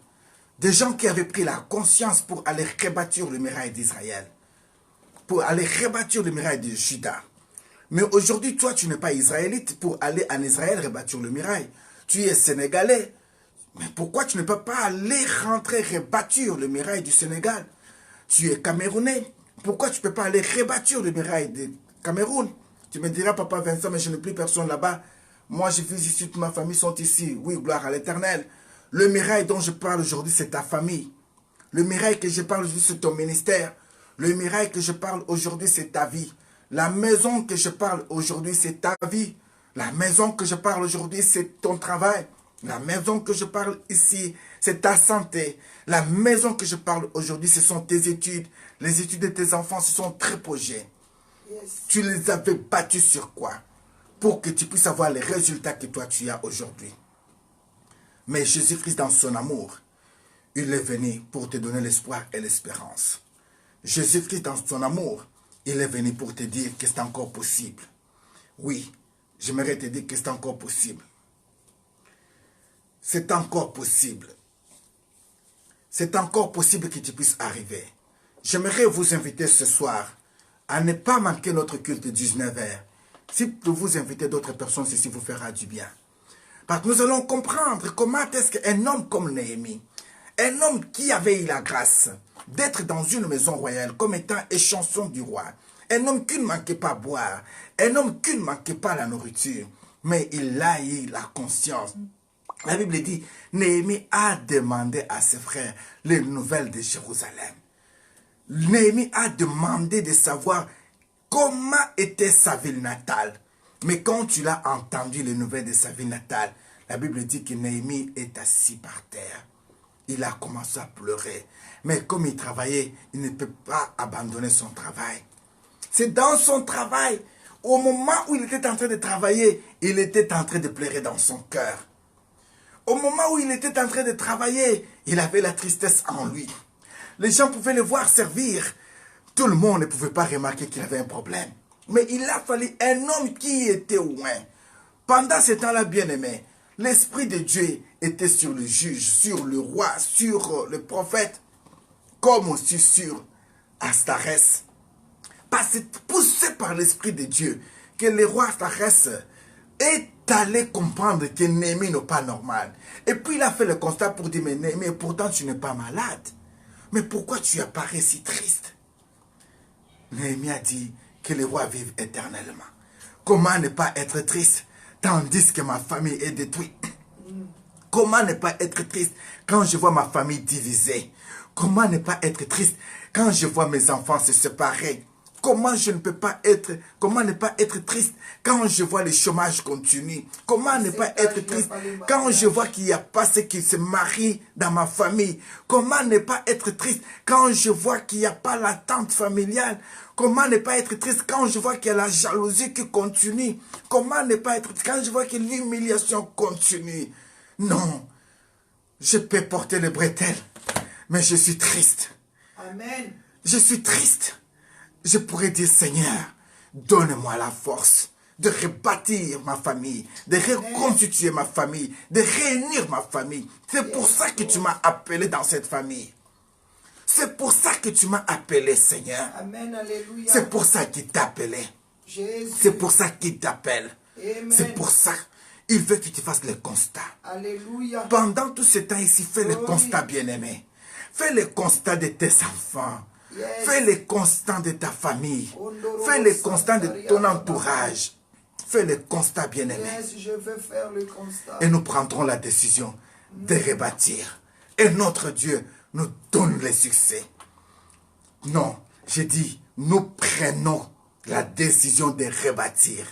Des gens qui avaient pris la conscience pour aller rebâtir le muraille d'Israël. Pour aller rebâtir le muraille de Juda. Mais aujourd'hui, toi, tu n'es pas israélite pour aller en Israël rebâtir le muraille. Tu es sénégalais. Mais pourquoi tu ne peux pas aller rentrer rebâtir le muraille du Sénégal? Tu es camerounais. Pourquoi tu ne peux pas aller rebâtir le muraille du Cameroun? Tu me diras, papa Vincent, mais je n'ai plus personne là-bas. Moi, je vis ici, toute ma famille sont ici. Oui, gloire à l'Éternel. Le muraille dont je parle aujourd'hui, c'est ta famille. Le muraille que je parle aujourd'hui, c'est ton ministère. Le miracle que je parle aujourd'hui, c'est ta vie. La maison que je parle aujourd'hui, c'est ta vie. La maison que je parle aujourd'hui, c'est ton travail. La maison que je parle ici, c'est ta santé. La maison que je parle aujourd'hui, ce sont tes études. Les études de tes enfants, ce sont très projets. Yes. Tu les avais bâtis sur quoi? Pour que tu puisses avoir les résultats que toi tu as aujourd'hui. Mais Jésus-Christ, dans son amour, il est venu pour te donner l'espoir et l'espérance. Jésus-Christ, dans son amour, il est venu pour te dire que c'est encore possible. Oui, j'aimerais te dire que c'est encore possible. C'est encore possible. C'est encore possible que tu puisses arriver. J'aimerais vous inviter ce soir à ne pas manquer notre culte de 19h. Si vous invitez d'autres personnes, ceci vous fera du bien. Parce que nous allons comprendre comment est-ce qu'un homme comme Néhémie, un homme qui avait eu la grâce d'être dans une maison royale comme étant échanson du roi. Un homme qui ne manquait pas à boire. Un homme qui ne manquait pas la nourriture. Mais il a eu la conscience. La Bible dit, Néhémie a demandé à ses frères les nouvelles de Jérusalem. Néhémie a demandé de savoir comment était sa ville natale. Mais quand tu l'as entendu les nouvelles de sa ville natale, la Bible dit que Néhémie est assis par terre. Il a commencé à pleurer. Mais comme il travaillait, il ne peut pas abandonner son travail. C'est dans son travail, au moment où il était en train de travailler, il était en train de pleurer dans son cœur. Au moment où il était en train de travailler, il avait la tristesse en lui. Les gens pouvaient le voir servir. Tout le monde ne pouvait pas remarquer qu'il avait un problème. Mais il a fallu un homme qui était loin. Pendant ce temps-là, bien-aimé, l'Esprit de Dieu était sur le juge, sur le roi, sur le prophète, comme aussi sur Astarès. Parce que poussé par l'Esprit de Dieu, que le roi Astarès est allé comprendre que Néhémie n'est pas normal. Et puis il a fait le constat pour dire, mais Néhémie, pourtant tu n'es pas malade. Mais pourquoi tu apparais si triste? Néhémie a dit que le roi vive éternellement. Comment ne pas être triste tandis que ma famille est détruite? Comment ne pas être triste quand je vois ma famille divisée? Comment ne pas être triste quand je vois mes enfants se séparer? Comment ne pas être triste quand je vois le chômage continue? Comment ne pas être triste quand je vois qu'il n'y a pas ceux qui se marient dans ma famille? Comment ne pas être triste quand je vois qu'il n'y a pas l'attente familiale? Comment ne pas être triste quand je vois qu'il y a la jalousie qui continue? Comment ne pas être triste quand je vois que l'humiliation continue? Non. Je peux porter les bretelles, mais je suis triste. Amen. Je suis triste. Je pourrais dire, Seigneur, donne-moi la force de rebâtir ma famille, de reconstituer ma famille, de réunir ma famille. C'est pour ça que tu m'as appelé dans cette famille. C'est pour ça que tu m'as appelé, Seigneur. Amen. Alléluia. C'est pour ça qu'il t'a appelé. Jésus. C'est pour ça qu'il t'appelle. Amen. C'est pour ça. Il veut que tu fasses le constat. Alléluia. Pendant tout ce temps ici, fais le Oui. constat, bien-aimé. Fais le constat de tes enfants. Yes. Fais le constat de ta famille. Ondoro Fais le constat de ton Santaria. entourage. Fais le constat, bien-aimé. Yes, je vais faire le constat. Et nous prendrons la décision de rebâtir. Et notre Dieu nous donne le succès. Non, j'ai dit, nous prenons la décision de rebâtir.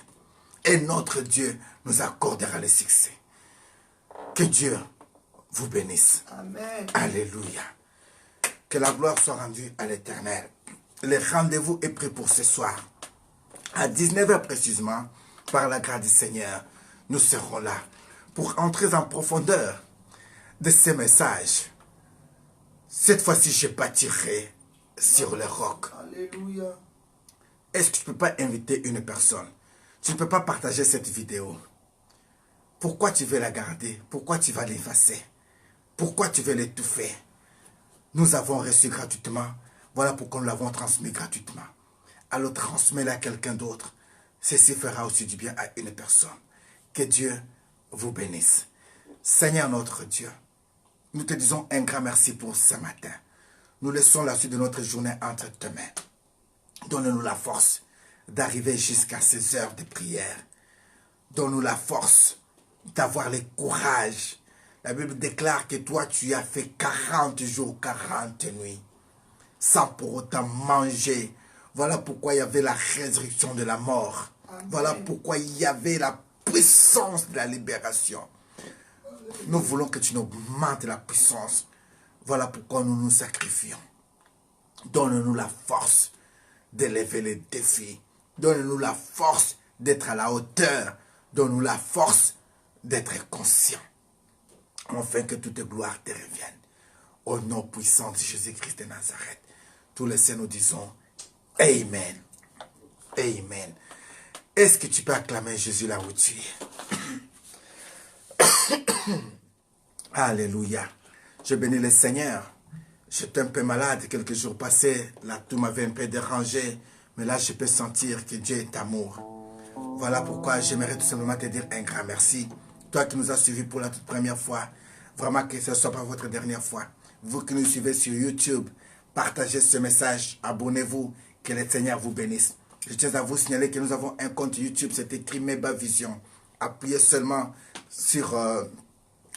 Et notre Dieu nous accordera le succès. Que Dieu vous bénisse. Amen. Alléluia. Que la gloire soit rendue à l'Éternel. Le rendez-vous est pris pour ce soir. À 19 h précisément, par la grâce du Seigneur, nous serons là pour entrer en profondeur de ces messages. Cette fois-ci, je bâtirai sur le roc. Alléluia. Est-ce que tu ne peux pas inviter une personne? Tu ne peux pas partager cette vidéo. Pourquoi tu veux la garder? Pourquoi tu vas l'effacer? Pourquoi tu veux l'étouffer? Nous avons reçu gratuitement. Voilà pourquoi nous l'avons transmis gratuitement. Alors transmets-la à quelqu'un d'autre. Ceci fera aussi du bien à une personne. Que Dieu vous bénisse. Seigneur notre Dieu, nous te disons un grand merci pour ce matin. Nous laissons la suite de notre journée entre tes mains. Donne-nous la force d'arriver jusqu'à ces heures de prière. Donne-nous la force d'avoir le courage. La Bible déclare que toi, tu as fait 40 jours, 40 nuits, sans pour autant manger. Voilà pourquoi il y avait la résurrection de la mort. Amen. Voilà pourquoi il y avait la puissance de la libération. Nous voulons que tu nous augmentes la puissance. Voilà pourquoi nous nous sacrifions. Donne-nous la force d'élever les défis. Donne-nous la force d'être à la hauteur. Donne-nous la force d'être conscient. Afin que toute gloire te revienne. Au nom puissant de Jésus-Christ de Nazareth. Tous les saints nous disons Amen. Amen. Est-ce que tu peux acclamer Jésus là où tu es? Alléluia. Je bénis le Seigneur. J'étais un peu malade quelques jours passés. Là, tout m'avait un peu dérangé. Mais là, je peux sentir que Dieu est amour. Voilà pourquoi j'aimerais tout simplement te dire un grand merci. Toi qui nous as suivis pour la toute première fois. Vraiment que ce ne soit pas votre dernière fois. Vous qui nous suivez sur YouTube, partagez ce message. Abonnez-vous. Que le Seigneur vous bénisse. Je tiens à vous signaler que nous avons un compte YouTube. C'est écrit Meba Vision. Appuyez seulement sur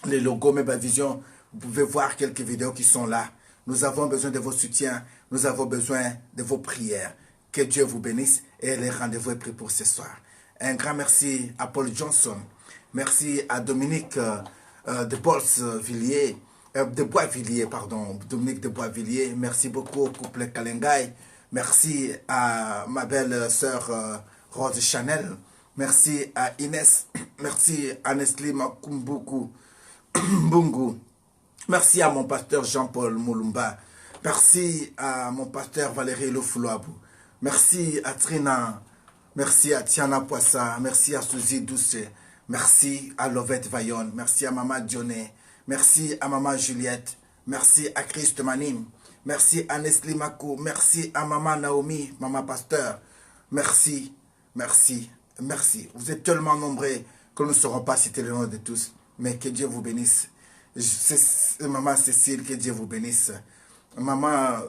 les logos Meba Vision. Vous pouvez voir quelques vidéos qui sont là. Nous avons besoin de vos soutiens. Nous avons besoin de vos prières. Que Dieu vous bénisse. Et le rendez-vous est pris pour ce soir. Un grand merci à Paul Johnson. Merci à Dominique de Boisvilliers, pardon. Dominique de Boisvilliers. Merci beaucoup au couple Kalengai. Merci à ma belle sœur Rose Chanel. Merci à Inès. Merci à Nestlé Makumbuku Mbungu. Merci à mon pasteur Jean-Paul Moulumba. Merci à mon pasteur Valérie Lofoulouabou. Merci à Trina. Merci à Tiana Poissa. Merci à Suzy Douce. Merci à Lovette Vaillon. Merci à Maman Dionné. Merci à Maman Juliette. Merci à Christ Manim. Merci à Nestlé Makou. Merci à Maman Naomi, Maman Pasteur. Merci, merci, merci. Vous êtes tellement nombreux que nous ne saurons pas citer le nom de tous. Mais que Dieu vous bénisse. Maman Cécile, que Dieu vous bénisse. Maman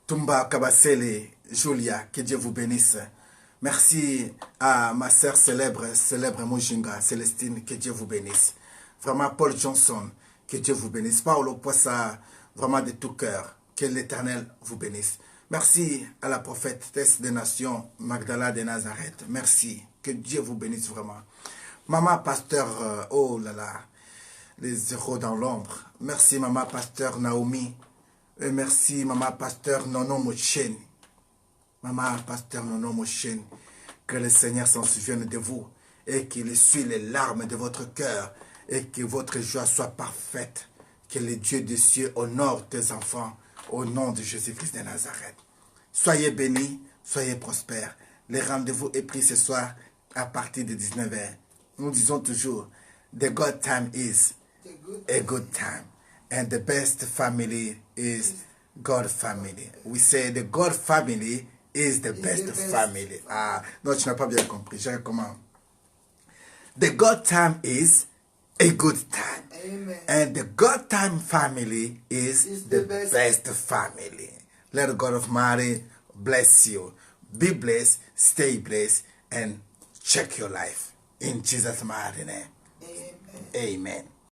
Tumba Kabasele, Julia, que Dieu vous bénisse. Merci à ma sœur célèbre Mojinga, Célestine, que Dieu vous bénisse. Vraiment, Paul Johnson, que Dieu vous bénisse. Paolo Poissa, vraiment de tout cœur, que l'Éternel vous bénisse. Merci à la prophétesse des nations, Magdala de Nazareth. Merci, que Dieu vous bénisse vraiment. Maman Pasteur, oh là là, les héros dans l'ombre. Merci Maman Pasteur Naomi. Et merci Maman Pasteur Nono Mochen. Maman Pasteur Nono Mochen. Que le Seigneur s'en souvienne de vous. et qu'il essuie les larmes de votre cœur et que votre joie soit parfaite. Que le Dieu des cieux honore tes enfants au nom de Jésus-Christ de Nazareth. Soyez bénis, soyez prospères. Le rendez-vous est pris ce soir à partir de 19h. Nous disons toujours, the good time is a good time. And the best family is God family. We say the God family is the best family. Ah, non, tu n'as pas bien compris. Je recommence. The God time is a good time. Amen. And the God time family is the best family. Let the God of Mary bless you. Be blessed, stay blessed, and check your life. In Jesus' mighty name. Amen. Amen.